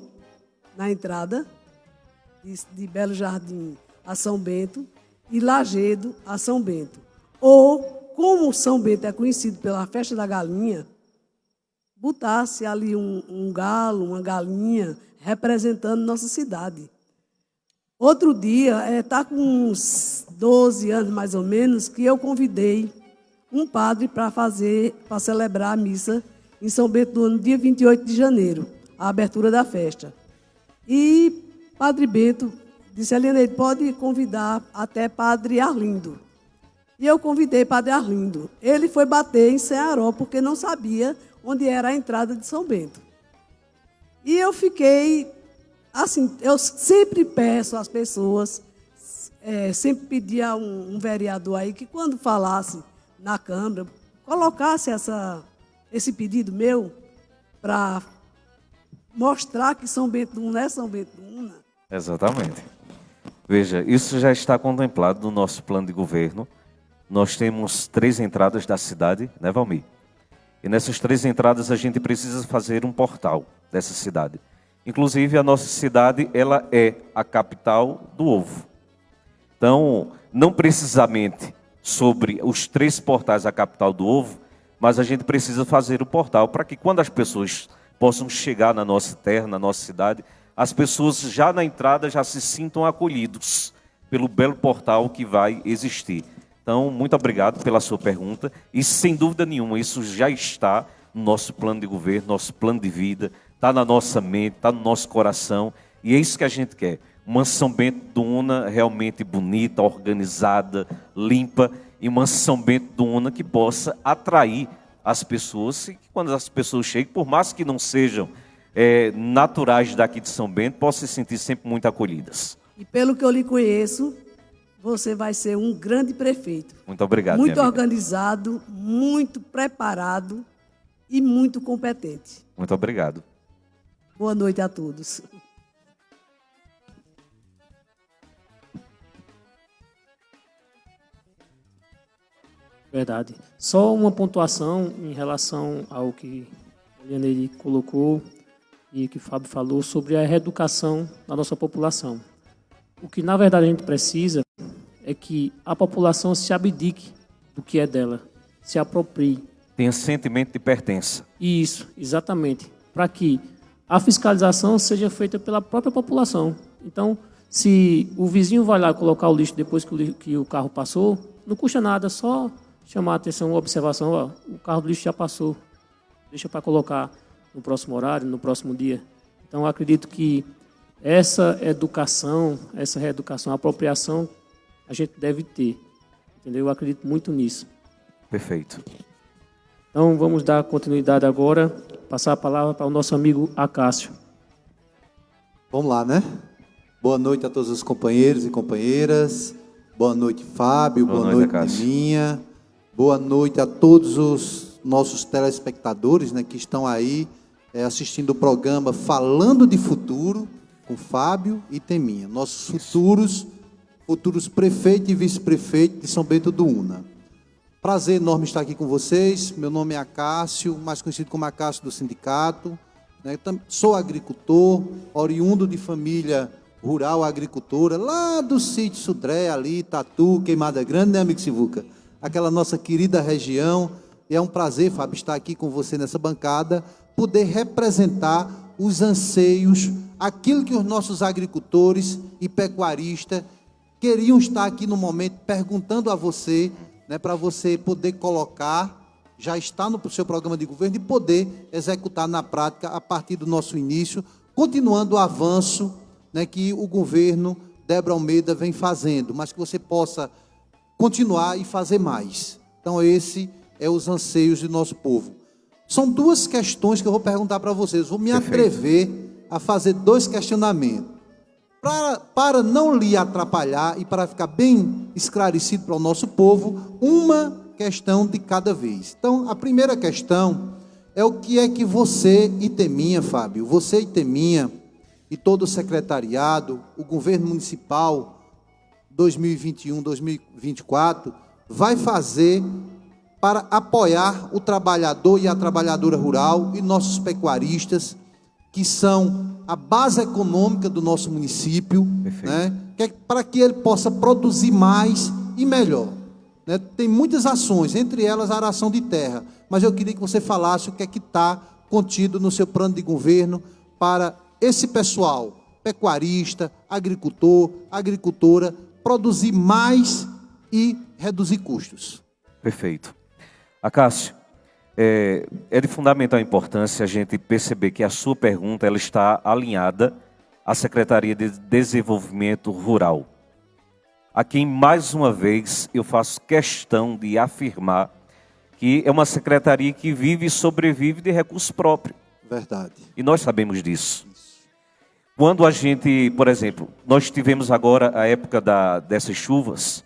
na entrada de Belo Jardim a São Bento, e Lajeado a São Bento. Ou, como São Bento é conhecido pela festa da galinha, botasse ali um galo, uma galinha, representando nossa cidade. Outro dia, está com uns 12 anos mais ou menos, que eu convidei um padre para celebrar a missa em São Bento do Una, dia 28 de janeiro, a abertura da festa. E Padre Bento disse, Eliane, pode convidar até Padre Arlindo. E eu convidei Padre Arlindo. Ele foi bater em Ceará, porque não sabia onde era a entrada de São Bento. E eu fiquei, assim, eu sempre peço às pessoas, sempre pedi a um vereador aí que quando falasse na Câmara, colocasse esse pedido meu para mostrar que São Bento não é São Bento Una. Exatamente. Veja, isso já está contemplado no nosso plano de governo. Nós temos 3 entradas da cidade, né, Valmir? E nessas 3 entradas a gente precisa fazer um portal dessa cidade. Inclusive, a nossa cidade, ela é a capital do ovo. Então, não precisamente sobre os 3 portais da capital do ovo, mas a gente precisa fazer o portal para que quando as pessoas possam chegar na nossa terra, na nossa cidade, as pessoas já na entrada já se sintam acolhidos pelo belo portal que vai existir. Então, muito obrigado pela sua pergunta e, sem dúvida nenhuma, isso já está no nosso plano de governo, nosso plano de vida, está na nossa mente, está no nosso coração e é isso que a gente quer. Uma São Bento do Una realmente bonita, organizada, limpa e uma São Bento do Una que possa atrair as pessoas e que quando as pessoas cheguem, por mais que não sejam naturais daqui de São Bento, possam se sentir sempre muito acolhidas. E pelo que eu lhe conheço, você vai ser um grande prefeito. Muito obrigado. Muito organizado, muito preparado e muito competente. Muito obrigado. Boa noite a todos. Verdade. Só uma pontuação em relação ao que a Eliane colocou e que o Fábio falou sobre a reeducação da nossa população. O que, na verdade, a gente precisa é que a população se abdique do que é dela, se aproprie. Tenha sentimento de pertença. Isso, exatamente. Para que a fiscalização seja feita pela própria população. Então, se o vizinho vai lá colocar o lixo depois que o carro passou, não custa nada, só chamar a atenção, uma observação, ó, o carro do lixo já passou, deixa para colocar no próximo horário, no próximo dia. Então, eu acredito que essa educação, essa reeducação, a apropriação, a gente deve ter. Entendeu? Eu acredito muito nisso. Perfeito. Então, vamos dar continuidade agora, passar a palavra para o nosso amigo Acácio. Vamos lá, né? Boa noite a todos os companheiros e companheiras. Boa noite, Fábio. Boa noite, Teminha. Boa noite a todos os nossos telespectadores, né, que estão aí assistindo o programa Falando de Futuro, com Fábio e Teminha. Nossos futuros prefeito e vice-prefeito de São Bento do Una. Prazer enorme estar aqui com vocês. Meu nome é Acácio, mais conhecido como Acácio do sindicato. Sou agricultor, oriundo de família rural agricultora, lá do sítio Sudré, ali, Tatu, Queimada Grande, né, amigo Sivuca? Aquela nossa querida região. E é um prazer, Fábio, estar aqui com você nessa bancada, poder representar os anseios, aquilo que os nossos agricultores e pecuaristas queriam estar aqui no momento perguntando a você, né, para você poder colocar, já está no seu programa de governo, e poder executar na prática a partir do nosso início, continuando o avanço, né, que o governo Débora Almeida vem fazendo, mas que você possa continuar e fazer mais. Então, esse é os anseios do nosso povo. São 2 questões que eu vou perguntar para vocês. Vou me atrever a fazer 2 questionamentos. Para não lhe atrapalhar e para ficar bem esclarecido para o nosso povo, uma questão de cada vez. Então, a primeira questão é o que é que você e Teminha, Fábio, você e Teminha, e todo o secretariado, o governo municipal 2021-2024, vai fazer para apoiar o trabalhador e a trabalhadora rural e nossos pecuaristas, que são a base econômica do nosso município, né, para que ele possa produzir mais e melhor. Né? Tem muitas ações, entre elas a aração de terra, mas eu queria que você falasse o que é que está contido no seu plano de governo para esse pessoal, pecuarista, agricultor, agricultora, produzir mais e reduzir custos. Perfeito. Acácio, é de fundamental importância a gente perceber que a sua pergunta ela está alinhada a Secretaria de Desenvolvimento Rural. Aqui, mais uma vez, eu faço questão de afirmar que é uma secretaria que vive e sobrevive de recurso próprio. Verdade. E nós sabemos disso. Quando a gente, por exemplo, nós tivemos agora a época dessas chuvas,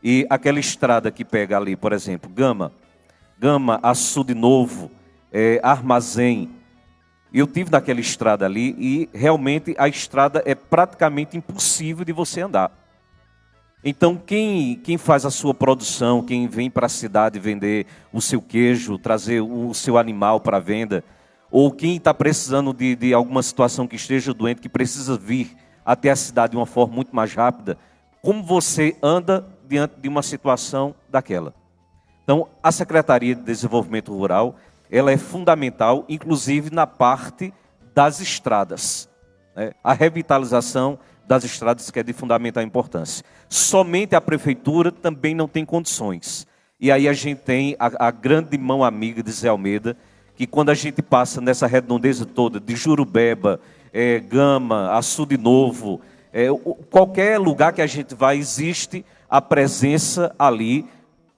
e aquela estrada que pega ali, por exemplo, Gama, Açude Novo, Armazém. Eu tive naquela estrada ali e realmente a estrada é praticamente impossível de você andar. Então quem faz a sua produção, quem vem para a cidade vender o seu queijo, trazer o seu animal para venda, ou quem está precisando de alguma situação que esteja doente, que precisa vir até a cidade de uma forma muito mais rápida, como você anda diante de uma situação daquela? Então, a Secretaria de Desenvolvimento Rural, ela é fundamental, inclusive na parte das estradas, né? A revitalização das estradas, que é de fundamental importância. Somente a Prefeitura também não tem condições. E aí a gente tem a grande mão amiga de Zé Almeida, que quando a gente passa nessa redondeza toda, de Jurubeba, Gama, Açude Novo, qualquer lugar que a gente vai, existe a presença ali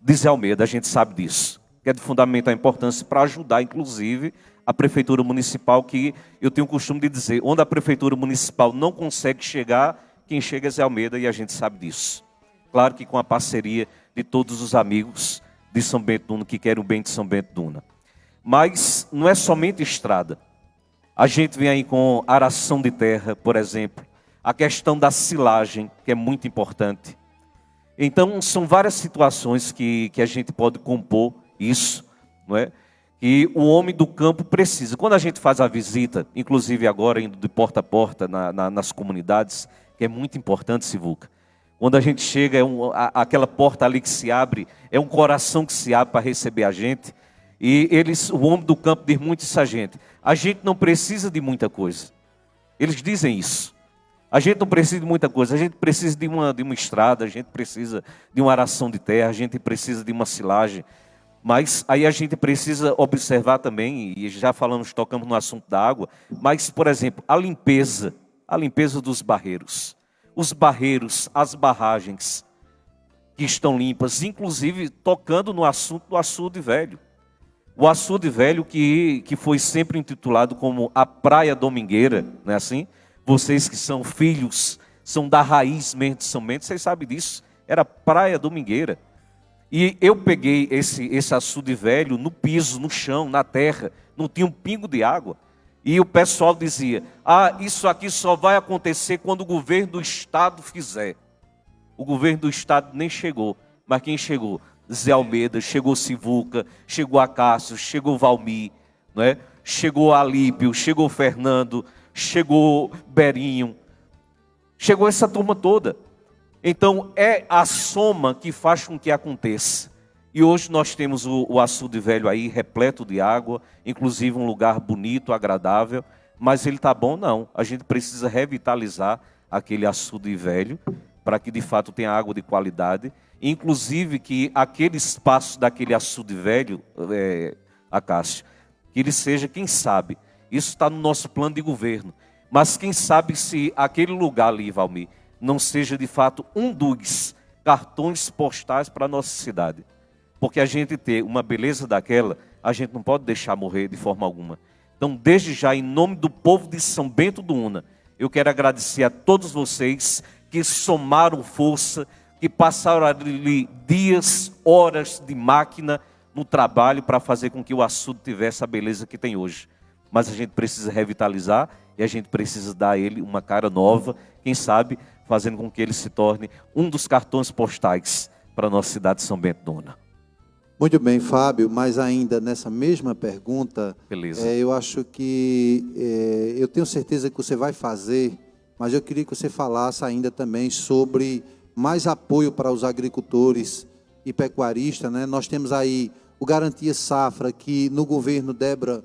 de Zé Almeida, a gente sabe disso, que é de fundamental importância para ajudar, inclusive, a Prefeitura Municipal, que eu tenho o costume de dizer, onde a Prefeitura Municipal não consegue chegar, quem chega é Zé Almeida, e a gente sabe disso. Claro que com a parceria de todos os amigos de São Bento do Una, que querem o bem de São Bento do Una. Mas não é somente estrada. A gente vem aí com aração de terra, por exemplo, a questão da silagem, que é muito importante. Então, são várias situações que a gente pode compor isso, não é? Que o homem do campo precisa. Quando a gente faz a visita, inclusive agora indo de porta a porta nas comunidades, que é muito importante, Sivuca. Quando a gente chega, aquela porta ali que se abre, é um coração que se abre para receber a gente. E o homem do campo diz muito isso a gente não precisa de muita coisa. Eles dizem isso. A gente não precisa de muita coisa, a gente precisa de uma estrada, a gente precisa de uma aração de terra, a gente precisa de uma silagem. Mas aí a gente precisa observar também, e já tocamos no assunto da água, mas, por exemplo, a limpeza dos barreiros. Os barreiros, as barragens que estão limpas, inclusive tocando no assunto do açude velho. O açude velho que foi sempre intitulado como a Praia Domingueira, não é assim? Vocês que são filhos, são da raiz mesmo de São Bento, vocês sabem disso. Era Praia Domingueira. E eu peguei esse açude velho no piso, no chão, na terra. Não tinha um pingo de água. E o pessoal dizia, isso aqui só vai acontecer quando o governo do estado fizer. O governo do estado nem chegou. Mas quem chegou? Zé Almeida, chegou Sivuca, chegou Acácio, chegou Valmir, não é? Chegou Alípio, chegou Fernando, chegou Berinho, chegou essa turma toda. Então é a soma que faz com que aconteça. E hoje nós temos o açude velho aí repleto de água, inclusive um lugar bonito, agradável, mas ele está bom? Não. A gente precisa revitalizar aquele açude velho para que de fato tenha água de qualidade, inclusive que aquele espaço daquele açude velho, Acácio, que ele seja, quem sabe, isso está no nosso plano de governo, mas quem sabe se aquele lugar ali, Valmir, não seja de fato um dos cartões postais para a nossa cidade. Porque a gente ter uma beleza daquela, a gente não pode deixar morrer de forma alguma. Então, desde já, em nome do povo de São Bento do Una, eu quero agradecer a todos vocês que somaram força, que passaram ali dias, horas de máquina no trabalho para fazer com que o açude tivesse a beleza que tem hoje. Mas a gente precisa revitalizar e a gente precisa dar a ele uma cara nova, quem sabe fazendo com que ele se torne um dos cartões postais para a nossa cidade de São Bento do Una. Muito bem, Fábio, mas ainda nessa mesma pergunta, eu acho que, eu tenho certeza que você vai fazer, mas eu queria que você falasse ainda também sobre mais apoio para os agricultores e pecuaristas, né? Nós temos aí o Garantia Safra, que no governo Débora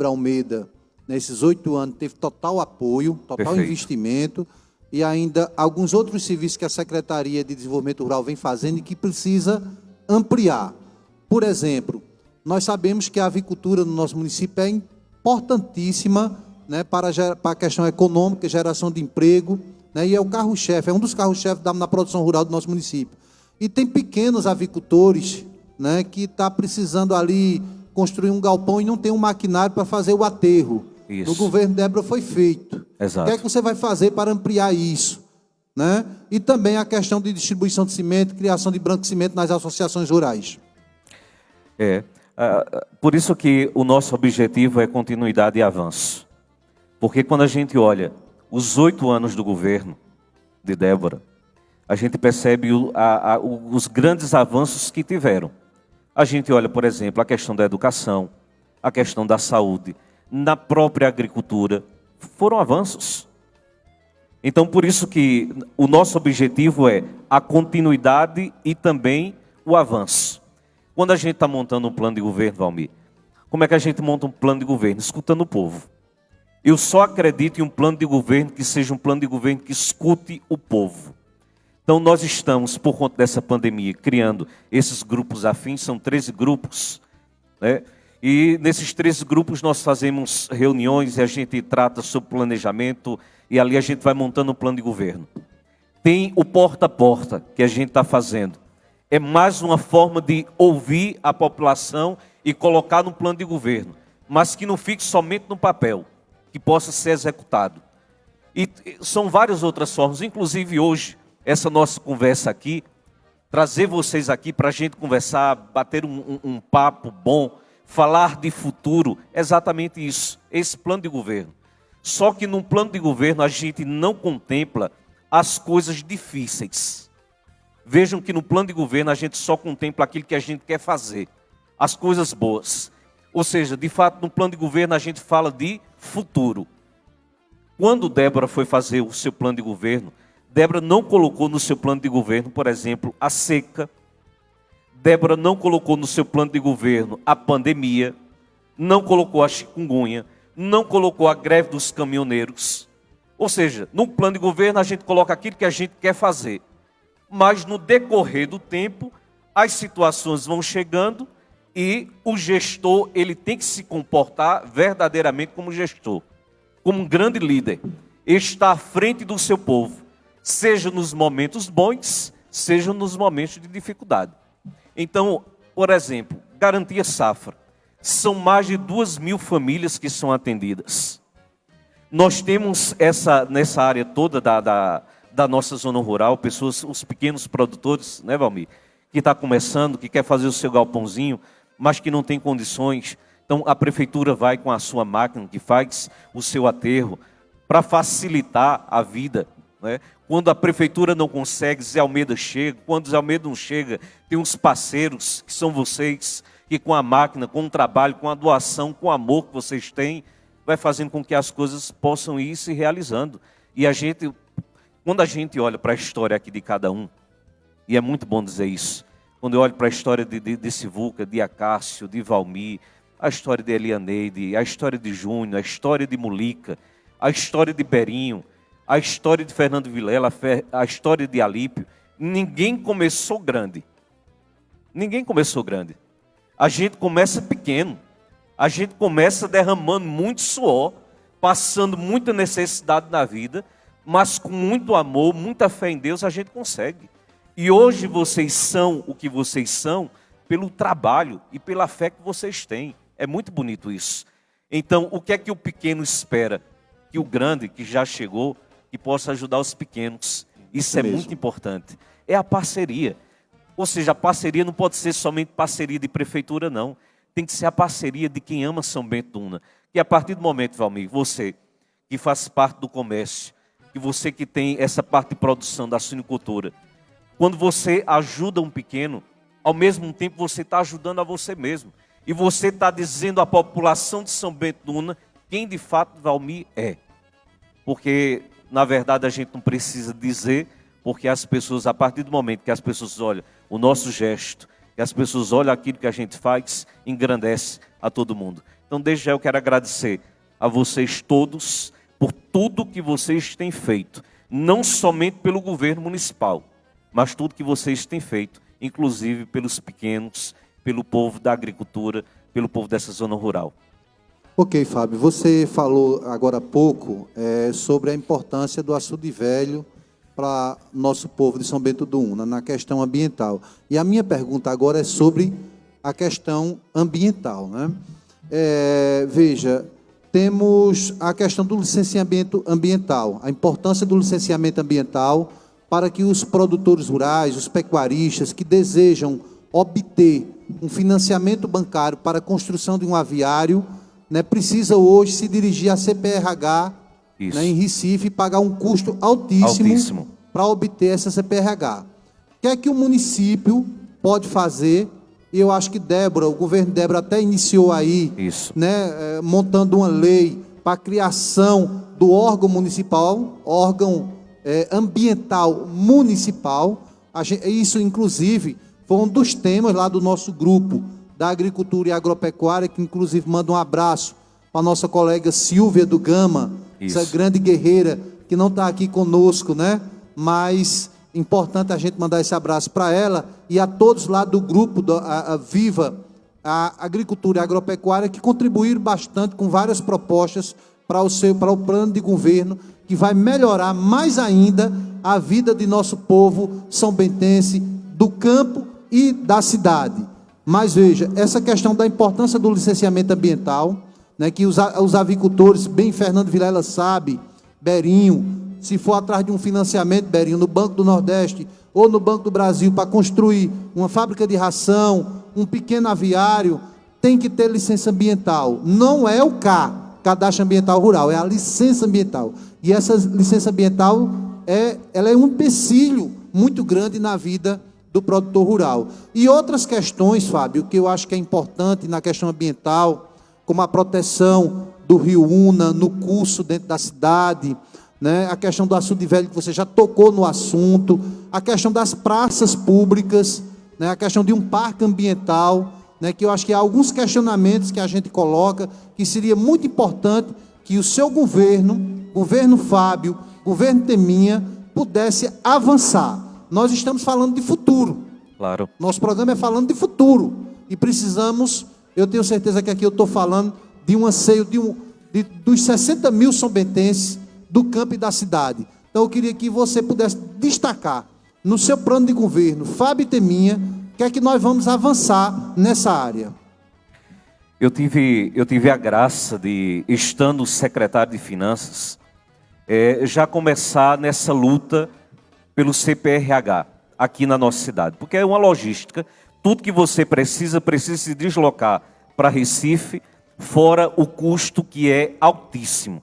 Almeida, nesses 8 anos, teve total apoio, total investimento, e ainda alguns outros serviços que a Secretaria de Desenvolvimento Rural vem fazendo e que precisa ampliar. Por exemplo, nós sabemos que a avicultura no nosso município é importantíssima né, para a questão econômica, geração de emprego, né, e é o carro-chefe, é um dos carros-chefes na produção rural do nosso município. E tem pequenos avicultores, né, que está precisando ali construir um galpão e não tem um maquinário para fazer o aterro. Isso. No governo Débora foi feito. Exato. O que é que você vai fazer para ampliar isso? Né? E também a questão de distribuição de cimento, criação de branquecimento nas associações rurais. Por isso que o nosso objetivo é continuidade e avanço. Porque quando a gente olha os 8 anos do governo de Débora, a gente percebe os grandes avanços que tiveram. A gente olha, por exemplo, a questão da educação, a questão da saúde, na própria agricultura, foram avanços. Então, por isso que o nosso objetivo é a continuidade e também o avanço. Quando a gente está montando um plano de governo, Valmir, como é que a gente monta um plano de governo? Escutando o povo. Eu só acredito em um plano de governo que seja um plano de governo que escute o povo. Então, nós estamos, por conta dessa pandemia, criando esses grupos afins, são 13 grupos, né? E nesses 13 grupos nós fazemos reuniões e a gente trata sobre planejamento e ali a gente vai montando um plano de governo. Tem o porta a porta que a gente está fazendo. É mais uma forma de ouvir a população e colocar no plano de governo, mas que não fique somente no papel, que possa ser executado. E são várias outras formas, inclusive hoje, essa nossa conversa aqui, trazer vocês aqui para a gente conversar, bater um papo bom, falar de futuro, exatamente isso, esse plano de governo. Só que num plano de governo a gente não contempla as coisas difíceis. Vejam que no plano de governo a gente só contempla aquilo que a gente quer fazer, as coisas boas. Ou seja, de fato, no plano de governo a gente fala de futuro. Quando Débora foi fazer o seu plano de governo, Débora não colocou no seu plano de governo, por exemplo, a seca. Débora não colocou no seu plano de governo a pandemia, não colocou a chikungunya, não colocou a greve dos caminhoneiros. Ou seja, no plano de governo a gente coloca aquilo que a gente quer fazer. Mas no decorrer do tempo, as situações vão chegando e o gestor ele tem que se comportar verdadeiramente como gestor, como um grande líder. Está à frente do seu povo, seja nos momentos bons, seja nos momentos de dificuldade. Então, por exemplo, Garantia Safra. São mais de 2.000 famílias que são atendidas. Nós temos nessa área toda da nossa zona rural, pessoas, os pequenos produtores, né, Valmir, que está começando, que quer fazer o seu galpãozinho, mas que não tem condições. Então, a prefeitura vai com a sua máquina, que faz o seu aterro, para facilitar a vida, né? Quando a prefeitura não consegue, Zé Almeida chega. Quando Zé Almeida não chega, tem uns parceiros, que são vocês, que com a máquina, com o trabalho, com a doação, com o amor que vocês têm, vai fazendo com que as coisas possam ir se realizando. E quando a gente olha para a história aqui de cada um, e é muito bom dizer isso, quando eu olho para a história de Sivuca, de Acácio, de Valmir, a história de Elianeide, a história de Júnior, a história de Mulica, a história de Berinho, a história de Fernando Vilela, a história de Alípio, ninguém começou grande. Ninguém começou grande. A gente começa pequeno. A gente começa derramando muito suor, passando muita necessidade na vida, mas com muito amor, muita fé em Deus, a gente consegue. E hoje vocês são o que vocês são pelo trabalho e pela fé que vocês têm. É muito bonito isso. Então, o que é que o pequeno espera? Que o grande, que já chegou, que possa ajudar os pequenos. Isso é muito importante. É a parceria. Ou seja, a parceria não pode ser somente parceria de prefeitura, não. Tem que ser a parceria de quem ama São Bento do Una. E a partir do momento, Valmir, você que faz parte do comércio, que você que tem essa parte de produção da suinicultura, quando você ajuda um pequeno, ao mesmo tempo você está ajudando a você mesmo. E você está dizendo à população de São Bento do Una quem de fato Valmir é. Porque, na verdade, a gente não precisa dizer, porque as pessoas, a partir do momento que as pessoas olham o nosso gesto, que as pessoas olham aquilo que a gente faz, engrandece a todo mundo. Então, desde já eu quero agradecer a vocês todos por tudo que vocês têm feito. Não somente pelo governo municipal, mas tudo que vocês têm feito, inclusive pelos pequenos, pelo povo da agricultura, pelo povo dessa zona rural. Ok, Fábio, você falou agora há pouco sobre a importância do açude velho para nosso povo de São Bento do Una, na questão ambiental. E a minha pergunta agora é sobre a questão ambiental, né? Veja, temos a questão do licenciamento ambiental, a importância do licenciamento ambiental para que os produtores rurais, os pecuaristas que desejam obter um financiamento bancário para a construção de um aviário, né, precisa hoje se dirigir à CPRH, né, em Recife, e pagar um custo altíssimo para obter essa CPRH. O que é que o município pode fazer? E eu acho que o governo Débora até iniciou aí, né, montando uma lei para a criação do órgão municipal, órgão ambiental municipal. Isso, inclusive, foi um dos temas lá do nosso grupo da agricultura e agropecuária, que inclusive manda um abraço para a nossa colega Silvia do Gama, essa grande guerreira que não está aqui conosco, né? Mas importante a gente mandar esse abraço para ela e a todos lá do grupo a Viva a Agricultura e Agropecuária, que contribuíram bastante com várias propostas para o plano de governo, que vai melhorar mais ainda a vida de nosso povo são-bentense, do campo e da cidade. Mas veja, essa questão da importância do licenciamento ambiental, né, que os avicultores, bem Fernando Vilela sabe, Berinho, se for atrás de um financiamento, Berinho, no Banco do Nordeste ou no Banco do Brasil, para construir uma fábrica de ração, um pequeno aviário, tem que ter licença ambiental. Não é o Cadastro Ambiental Rural, é a licença ambiental. E essa licença ambiental, ela é um empecilho muito grande na vida do produtor rural. E outras questões, Fábio, que eu acho que é importante na questão ambiental, como a proteção do rio Una, no curso dentro da cidade, né? A questão do açude velho, que você já tocou no assunto, a questão das praças públicas, né? A questão de um parque ambiental, né? Que eu acho que há alguns questionamentos que a gente coloca, que seria muito importante que o seu governo Fábio, governo Teminha, pudesse avançar. Nós estamos falando de futuro. Claro. Nosso programa é falando de futuro. E precisamos, eu tenho certeza que aqui eu estou falando de um anseio dos 60 mil são-bentenses do campo e da cidade. Então eu queria que você pudesse destacar, no seu plano de governo, Fábio Teminha, o que é que nós vamos avançar nessa área. Eu tive a graça de, estando secretário de Finanças, já começar nessa luta pelo CPRH, aqui na nossa cidade. Porque é uma logística, tudo que você precisa se deslocar para Recife, fora o custo que é altíssimo.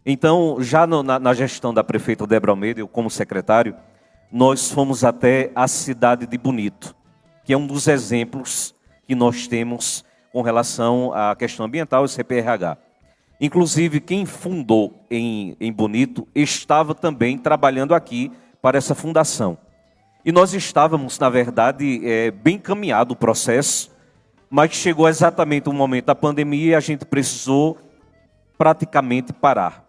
Então, já na gestão da prefeita Débora Almeida, eu como secretário, nós fomos até a cidade de Bonito, que é um dos exemplos que nós temos com relação à questão ambiental e CPRH. Inclusive, quem fundou em Bonito estava também trabalhando aqui para essa fundação. E nós estávamos, na verdade, bem encaminhado o processo, mas chegou exatamente o momento da pandemia e a gente precisou praticamente parar.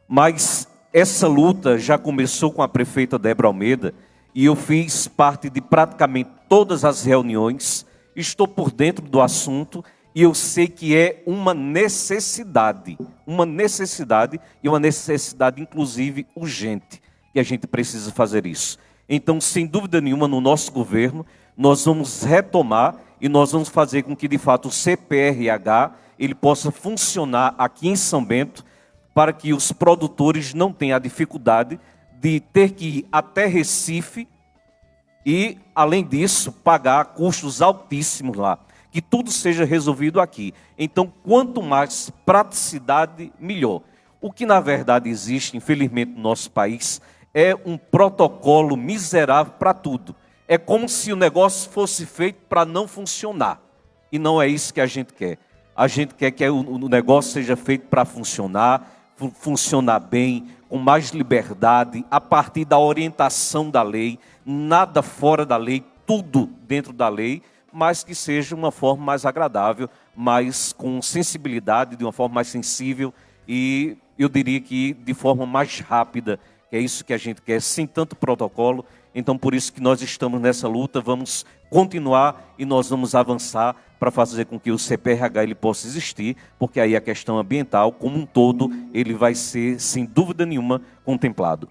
Mas essa luta já começou com a prefeita Débora Almeida e eu fiz parte de praticamente todas as reuniões, estou por dentro do assunto e eu sei que é uma necessidade e uma necessidade inclusive urgente, que a gente precisa fazer isso. Então, sem dúvida nenhuma, no nosso governo, nós vamos retomar e nós vamos fazer com que, de fato, o CPRH ele possa funcionar aqui em São Bento, para que os produtores não tenham a dificuldade de ter que ir até Recife e, além disso, pagar custos altíssimos lá. Que tudo seja resolvido aqui. Então, quanto mais praticidade, melhor. O que, na verdade, existe, infelizmente, no nosso país, é um protocolo miserável para tudo. É como se o negócio fosse feito para não funcionar. E não é isso que a gente quer. A gente quer que o negócio seja feito para funcionar bem, com mais liberdade, a partir da orientação da lei, nada fora da lei, tudo dentro da lei, mas que seja uma forma mais agradável, mais com sensibilidade, de uma forma mais sensível e eu diria que de forma mais rápida, que é isso que a gente quer, sem tanto protocolo Então, por isso que nós estamos nessa luta, vamos continuar e nós vamos avançar para fazer com que o CPRH ele possa existir, porque aí a questão ambiental, como um todo, ele vai ser, sem dúvida nenhuma, contemplado.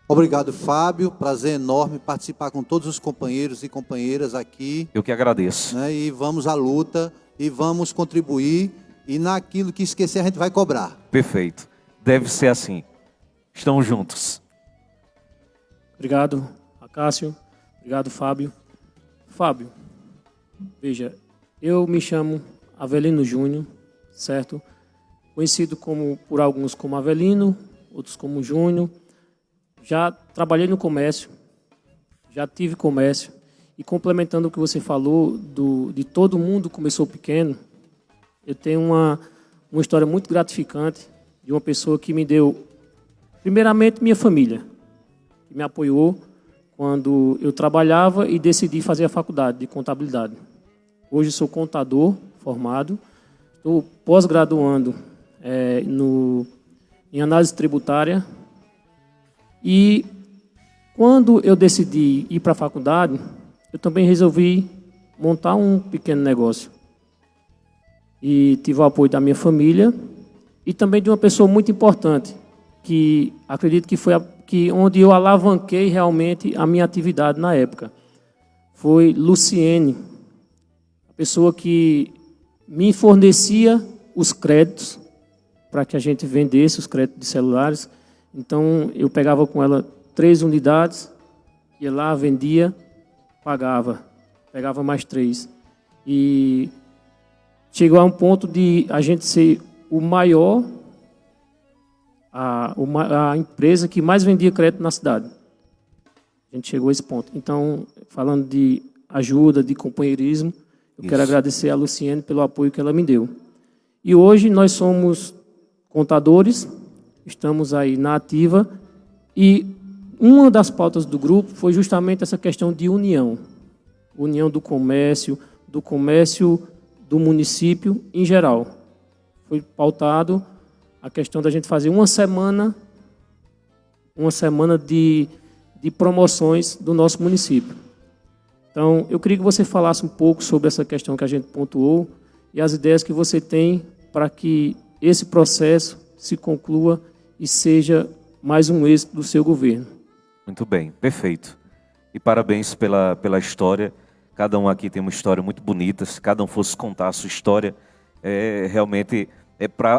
Obrigado, Fábio. Prazer enorme participar com todos os companheiros e companheiras aqui. Eu que agradeço. Né? E vamos à luta e vamos contribuir. E naquilo que esquecer, a gente vai cobrar. Perfeito. Deve ser assim. Estamos juntos. Obrigado, Acácio. Obrigado, Fábio. Fábio, veja, eu me chamo Avelino Júnior, certo? Conhecido por alguns como Avelino, outros como Júnior. Já trabalhei no comércio, já tive comércio. E complementando o que você falou, de todo mundo começou pequeno, eu tenho uma história muito gratificante de uma pessoa que me deu, primeiramente, minha família, que me apoiou quando eu trabalhava e decidi fazer a faculdade de contabilidade. Hoje sou contador formado, estou pós-graduando em análise tributária. E quando eu decidi ir para a faculdade, eu também resolvi montar um pequeno negócio. E tive o apoio da minha família e também de uma pessoa muito importante, que acredito que foi onde eu alavanquei realmente a minha atividade na época. Foi Luciene, a pessoa que me fornecia os créditos para que a gente vendesse os créditos de celulares. Então, eu pegava com ela 3 unidades, ia lá, vendia, pagava, pegava mais 3. E chegou a um ponto de a gente ser o maior, a empresa que mais vendia crédito na cidade. A gente chegou a esse ponto. Então, falando de ajuda, de companheirismo, eu quero agradecer a Luciene pelo apoio que ela me deu. E hoje nós somos contadores, estamos aí na ativa, e uma das pautas do grupo foi justamente essa questão de união. União do comércio do município em geral. Foi pautado a questão da gente fazer uma semana de promoções do nosso município. Então, eu queria que você falasse um pouco sobre essa questão que a gente pontuou e as ideias que você tem para que esse processo se conclua e seja mais um êxito do seu governo. Muito bem, perfeito. E parabéns pela história. Cada um aqui tem uma história muito bonita. Se cada um fosse contar a sua história, realmente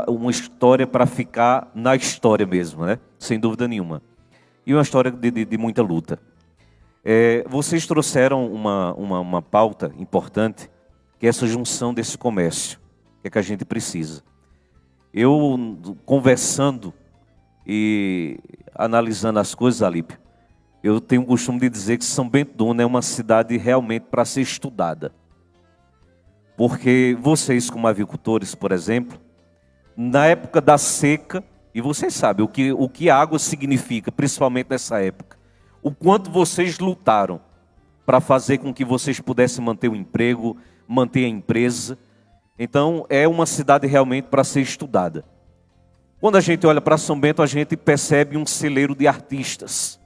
uma história para ficar na história mesmo, né? Sem dúvida nenhuma. E uma história de muita luta. Vocês trouxeram uma pauta importante, que é essa junção desse comércio, que a gente precisa. Eu, conversando e analisando as coisas, Alípio, eu tenho o costume de dizer que São Bento do Una é uma cidade realmente para ser estudada. Porque vocês, como avicultores, por exemplo, na época da seca, e vocês sabem o que a água significa, principalmente nessa época, o quanto vocês lutaram para fazer com que vocês pudessem manter o emprego, manter a empresa. Então, é uma cidade realmente para ser estudada. Quando a gente olha para São Bento, a gente percebe um celeiro de artistas,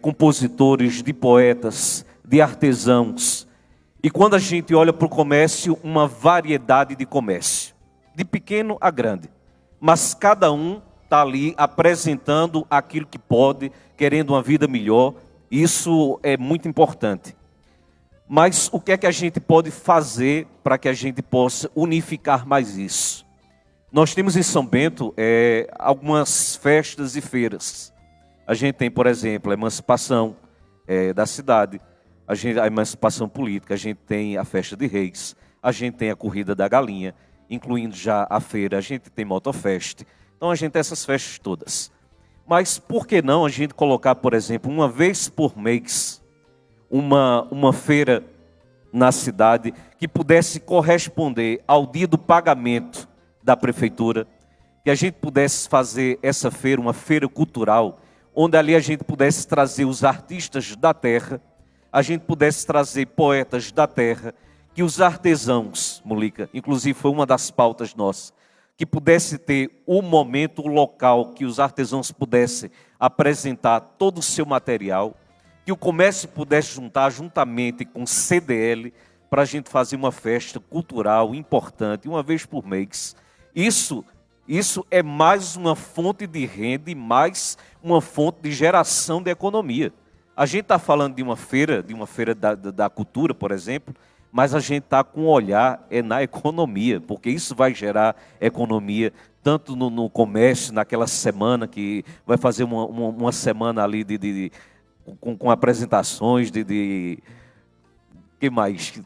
compositores, de poetas, de artesãos. E quando a gente olha para o comércio, uma variedade de comércio, de pequeno a grande. Mas cada um está ali apresentando aquilo que pode, querendo uma vida melhor. Isso é muito importante. Mas o que é que a gente pode fazer para que a gente possa unificar mais isso? Nós temos em São Bento algumas festas e feiras. A gente tem, por exemplo, a emancipação da cidade, a emancipação política, a gente tem a festa de reis, a gente tem a corrida da galinha, incluindo já a feira, a gente tem motofest. Então a gente tem essas festas todas. Mas por que não a gente colocar, por exemplo, uma vez por mês, uma feira na cidade que pudesse corresponder ao dia do pagamento da prefeitura, que a gente pudesse fazer essa feira, uma feira cultural, onde ali a gente pudesse trazer os artistas da terra, a gente pudesse trazer poetas da terra, que os artesãos, Mulica, inclusive foi uma das pautas nossas, que pudesse ter o momento, o local, que os artesãos pudessem apresentar todo o seu material, que o comércio pudesse juntar juntamente com o CDL para a gente fazer uma festa cultural importante, uma vez por mês. Isso é mais uma fonte de renda e mais uma fonte de geração de economia. A gente está falando de uma feira da cultura, por exemplo, mas a gente está com um olhar na economia, porque isso vai gerar economia, tanto no comércio, naquela semana que vai fazer uma semana ali com apresentações que mais?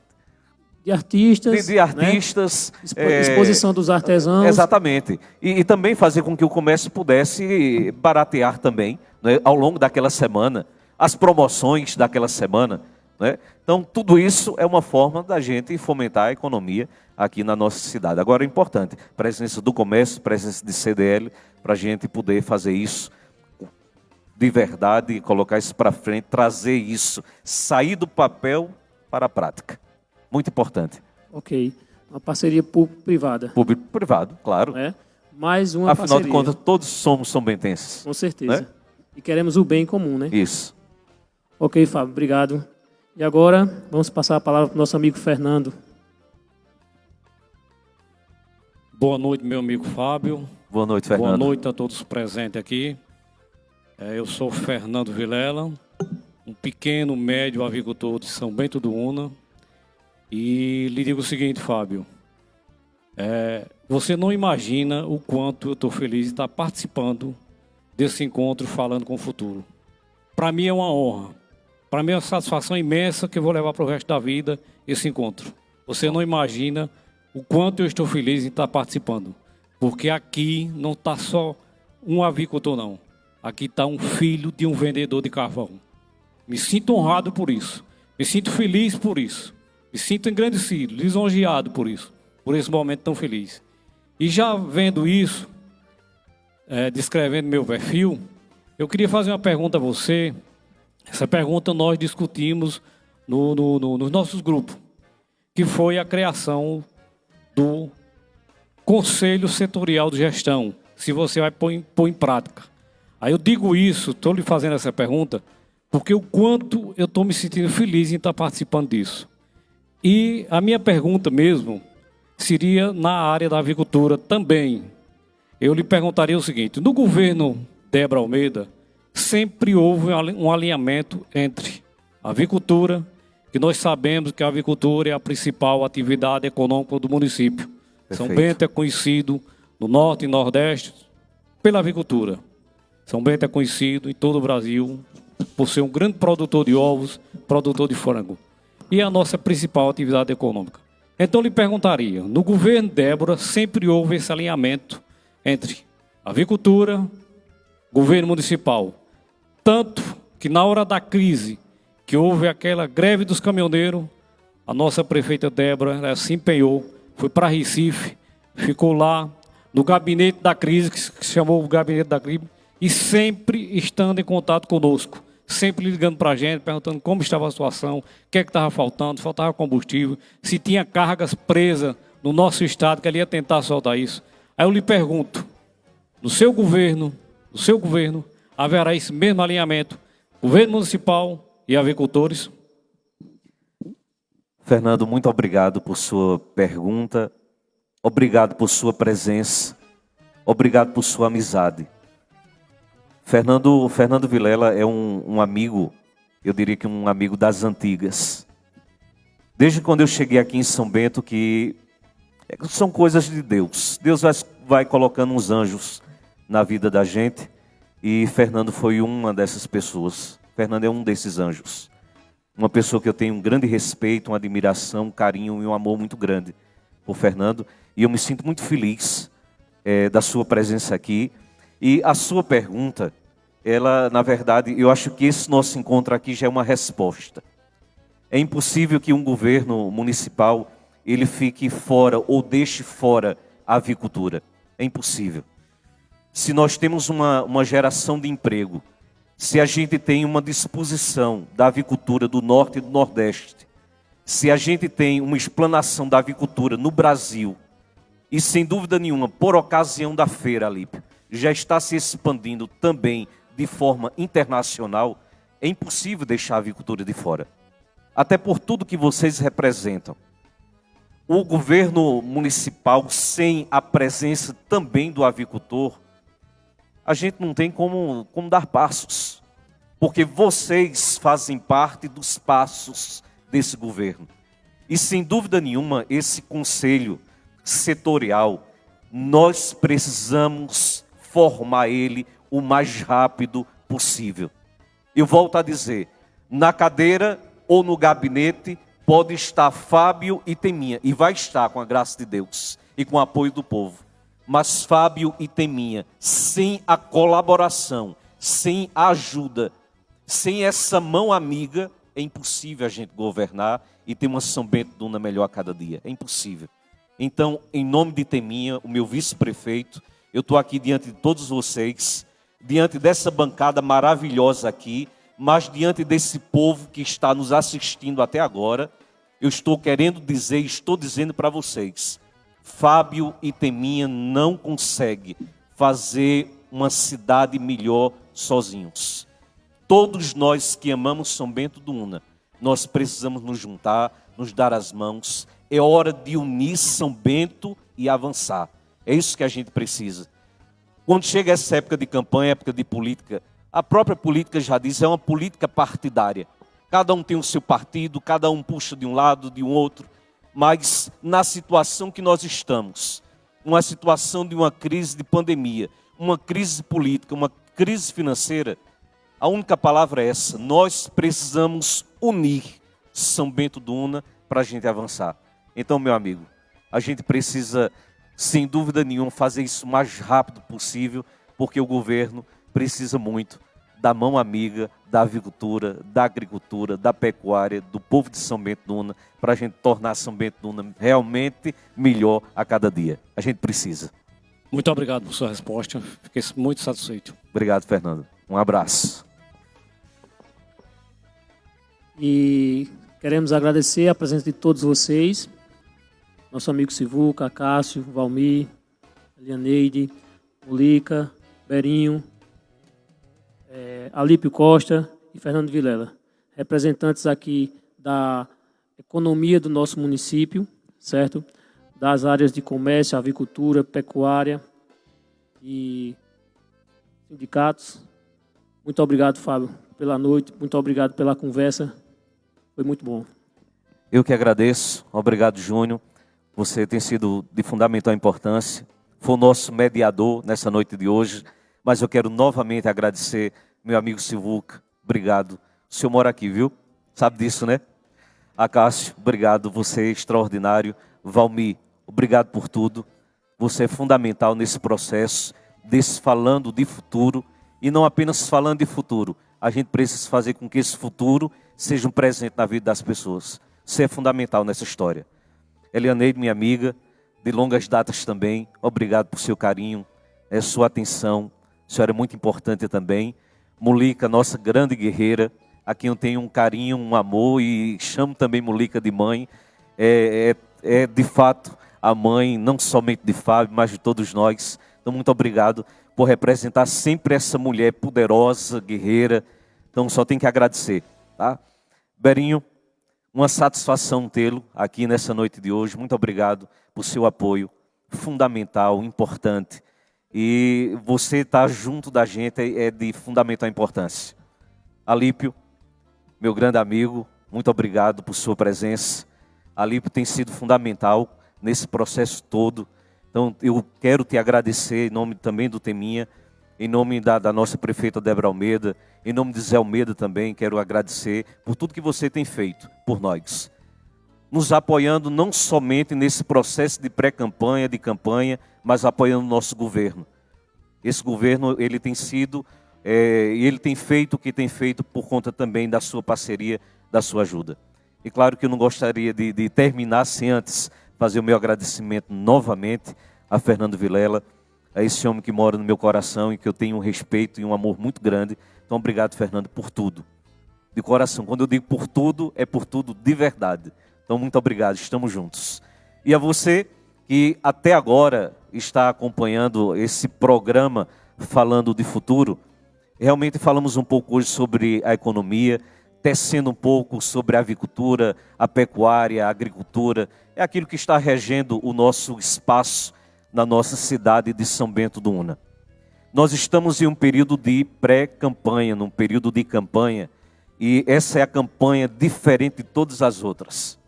De artistas. De artistas. Né? Exposição dos artesãos. Exatamente. E também fazer com que o comércio pudesse baratear também, né, ao longo daquela semana, as promoções daquela semana. Né? Então, tudo isso é uma forma da gente fomentar a economia aqui na nossa cidade. Agora, é importante, presença do comércio, presença de CDL, para a gente poder fazer isso de verdade, colocar isso para frente, trazer isso, sair do papel para a prática. Muito importante. Ok. Uma parceria público-privada. Público-privado, claro. Mais uma Afinal parceria. de contas, todos somos são-bentenses. Com certeza. Né? E queremos o bem comum, né? Isso. Ok, Fábio, obrigado. E agora, vamos passar a palavra para o nosso amigo Fernando. Boa noite, meu amigo Fábio. Boa noite, Fernando. Boa noite a todos presentes aqui. Eu sou Fernando Vilela, um pequeno, médio avicultor de São Bento do Una. E lhe digo o seguinte, Fábio. Você não imagina o quanto eu estou feliz de estar participando desse encontro Falando com o Futuro. Para mim é uma honra. Para mim é uma satisfação imensa que eu vou levar para o resto da vida esse encontro. Você não imagina o quanto eu estou feliz em estar participando. Porque aqui não está só um avicultor, não. Aqui está um filho de um vendedor de carvão. Me sinto honrado por isso. Me sinto feliz por isso. Me sinto engrandecido, lisonjeado por isso. Por esse momento tão feliz. E já vendo isso, descrevendo meu perfil, eu queria fazer uma pergunta a você. Essa pergunta nós discutimos nos nossos grupos, que foi a criação do Conselho Setorial de Gestão, se você vai pôr em prática. Aí eu digo isso, estou lhe fazendo essa pergunta, porque o quanto eu estou me sentindo feliz em estar participando disso. E a minha pergunta mesmo seria na área da avicultura também. Eu lhe perguntaria o seguinte: no governo Débora Almeida, sempre houve um alinhamento entre a avicultura, que nós sabemos que a avicultura é a principal atividade econômica do município. Perfeito. São Bento é conhecido no norte e nordeste pela avicultura. São Bento é conhecido em todo o Brasil por ser um grande produtor de ovos, produtor de frango. E é a nossa principal atividade econômica. Então, lhe perguntaria, no governo Débora sempre houve esse alinhamento entre avicultura, governo municipal. Tanto que na hora da crise, que houve aquela greve dos caminhoneiros, a nossa prefeita Débora, ela se empenhou, foi para Recife, ficou lá no gabinete da crise, que se chamou o gabinete da crise, e sempre estando em contato conosco. Sempre ligando para a gente, perguntando como estava a situação, o que é que estava faltando, faltava combustível, se tinha cargas presas no nosso estado, que ele ia tentar soltar isso. Aí eu lhe pergunto, no seu governo, haverá esse mesmo alinhamento, governo municipal e avicultores? Fernando, muito obrigado por sua pergunta, obrigado por sua presença, obrigado por sua amizade. Fernando Vilela é um amigo, eu diria que um amigo das antigas. Desde quando eu cheguei aqui em São Bento, que são coisas de Deus. Deus vai colocando uns anjos na vida da gente, e Fernando foi uma dessas pessoas. Fernando é um desses anjos. Uma pessoa que eu tenho um grande respeito, uma admiração, um carinho e um amor muito grande por Fernando. E eu me sinto muito feliz da sua presença aqui. E a sua pergunta, ela, na verdade, eu acho que esse nosso encontro aqui já é uma resposta. É impossível que um governo municipal ele fique fora ou deixe fora a avicultura. É impossível. Se nós temos uma geração de emprego, se a gente tem uma disposição da avicultura do norte e do nordeste, se a gente tem uma explanação da avicultura no Brasil, e sem dúvida nenhuma, por ocasião da feira, Alípio, já está se expandindo também de forma internacional, É impossível deixar a avicultura de fora. Até por tudo que vocês representam. O governo municipal, sem a presença também do avicultor, a gente não tem como dar passos. Porque vocês fazem parte dos passos desse governo. E sem dúvida nenhuma, esse conselho setorial, nós precisamos formar ele o mais rápido possível. Eu volto a dizer, na cadeira ou no gabinete pode estar Fábio e Teminha, e vai estar com a graça de Deus e com o apoio do povo. Mas Fábio e Teminha, sem a colaboração, sem a ajuda, sem essa mão amiga, é impossível a gente governar e ter uma São Bento do Una melhor a cada dia. É impossível. Então, em nome de Teminha, o meu vice-prefeito, eu estou aqui diante de todos vocês, diante dessa bancada maravilhosa aqui, mas diante desse povo que está nos assistindo até agora, eu estou querendo dizer, estou dizendo para vocês, Fábio e Teminha não conseguem fazer uma cidade melhor sozinhos. Todos nós que amamos São Bento do Una, nós precisamos nos juntar, nos dar as mãos. É hora de unir São Bento e avançar. É isso que a gente precisa. Quando chega essa época de campanha, época de política, a própria política já diz, é uma política partidária. Cada um tem o seu partido, cada um puxa de um lado, de um outro. Mas na situação que nós estamos, uma situação de uma crise de pandemia, uma crise política, uma crise financeira, a única palavra é essa, nós precisamos unir São Bento do Una para a gente avançar. Então, meu amigo, a gente precisa, sem dúvida nenhuma, fazer isso o mais rápido possível, porque o governo precisa muito da mão amiga, da avicultura, da agricultura, da pecuária, do povo de São Bento do Una, para a gente tornar São Bento do Una realmente melhor a cada dia. A gente precisa. Muito obrigado por sua resposta, fiquei muito satisfeito. Obrigado, Fernando. Um abraço. E queremos agradecer a presença de todos vocês, nosso amigo Sivuca, Cássio, Valmir, Elianeide, Mulica, Berinho, Alípio Costa e Fernando Vilela, representantes aqui da economia do nosso município, certo? Das áreas de comércio, avicultura, pecuária e sindicatos. Muito obrigado, Fábio, pela noite, muito obrigado pela conversa. Foi muito bom. Eu que agradeço. Obrigado, Júnior. Você tem sido de fundamental importância. Foi o nosso mediador nessa noite de hoje. Mas eu quero novamente agradecer meu amigo Sivuca. Obrigado. O senhor mora aqui, viu? Sabe disso, né? Acácio, obrigado. Você é extraordinário. Valmir, obrigado por tudo. Você é fundamental nesse processo, desse falando de futuro. E não apenas falando de futuro. A gente precisa fazer com que esse futuro seja um presente na vida das pessoas. Isso é fundamental nessa história. Elianeide, minha amiga, de longas datas também, obrigado por seu carinho, sua atenção, a senhora é muito importante também. Mulica, nossa grande guerreira, a quem eu tenho um carinho, um amor e chamo também Mulica de mãe, é de fato a mãe, não somente de Fábio, mas de todos nós. Então, muito obrigado por representar sempre essa mulher poderosa, guerreira. Então, só tenho que agradecer, tá? Berinho, uma satisfação tê-lo aqui nessa noite de hoje. Muito obrigado por seu apoio fundamental, importante. E você estar junto da gente é de fundamental importância. Alípio, meu grande amigo, muito obrigado por sua presença. Alípio tem sido fundamental nesse processo todo. Então, eu quero te agradecer em nome também do Teminha, em nome da nossa prefeita Débora Almeida, em nome de Zé Almeida também, quero agradecer por tudo que você tem feito por nós. Nos apoiando não somente nesse processo de pré-campanha, de campanha, mas apoiando o nosso governo. Esse governo, ele tem sido, ele tem feito o que tem feito por conta também da sua parceria, da sua ajuda. E claro que eu não gostaria de terminar sem antes fazer o meu agradecimento novamente a Fernando Vilela, a esse homem que mora no meu coração e que eu tenho um respeito e um amor muito grande. Então, obrigado, Fernando, por tudo. De coração. Quando eu digo por tudo, é por tudo de verdade. Então, muito obrigado. Estamos juntos. E a você que até agora está acompanhando esse programa falando de futuro, Realmente falamos um pouco hoje sobre a economia, tecendo um pouco sobre a avicultura, a pecuária, a agricultura. É aquilo que está regendo o nosso espaço na nossa cidade de São Bento do Una. Nós estamos em um período de pré-campanha, num período de campanha, e essa é a campanha diferente de todas as outras.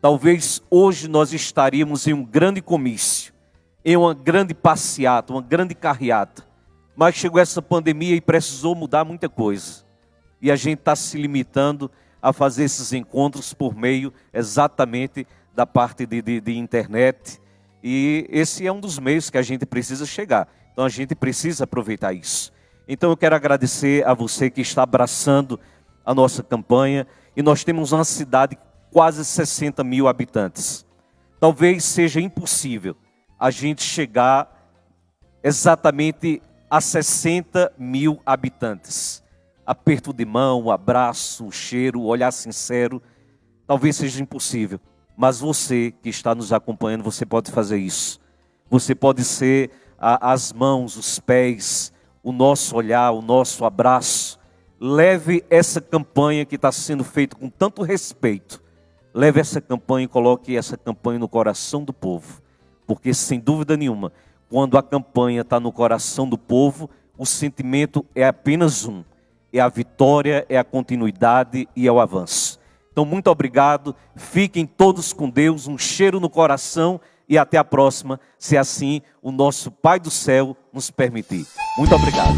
Talvez hoje nós estaríamos em um grande comício, em uma grande passeata, uma grande carreata, mas chegou essa pandemia e precisou mudar muita coisa. E a gente está se limitando a fazer esses encontros por meio exatamente da parte de internet, e esse é um dos meios que a gente precisa chegar. Então a gente precisa aproveitar isso. Então eu quero agradecer a você que está abraçando a nossa campanha. E nós temos uma cidade de quase 60 mil habitantes. Talvez seja impossível a gente chegar exatamente a 60 mil habitantes. Aperto de mão, abraço, cheiro, olhar sincero, talvez seja impossível. Mas você que está nos acompanhando, você pode fazer isso. Você pode ser as mãos, os pés, o nosso olhar, o nosso abraço. Leve essa campanha que está sendo feita com tanto respeito. Leve essa campanha e coloque essa campanha no coração do povo. Porque, sem dúvida nenhuma, quando a campanha está no coração do povo, o sentimento é apenas um. É a vitória, é a continuidade e é o avanço. Então, muito obrigado. Fiquem todos com Deus. Um cheiro no coração. E até a próxima, se assim o nosso Pai do Céu nos permitir. Muito obrigado.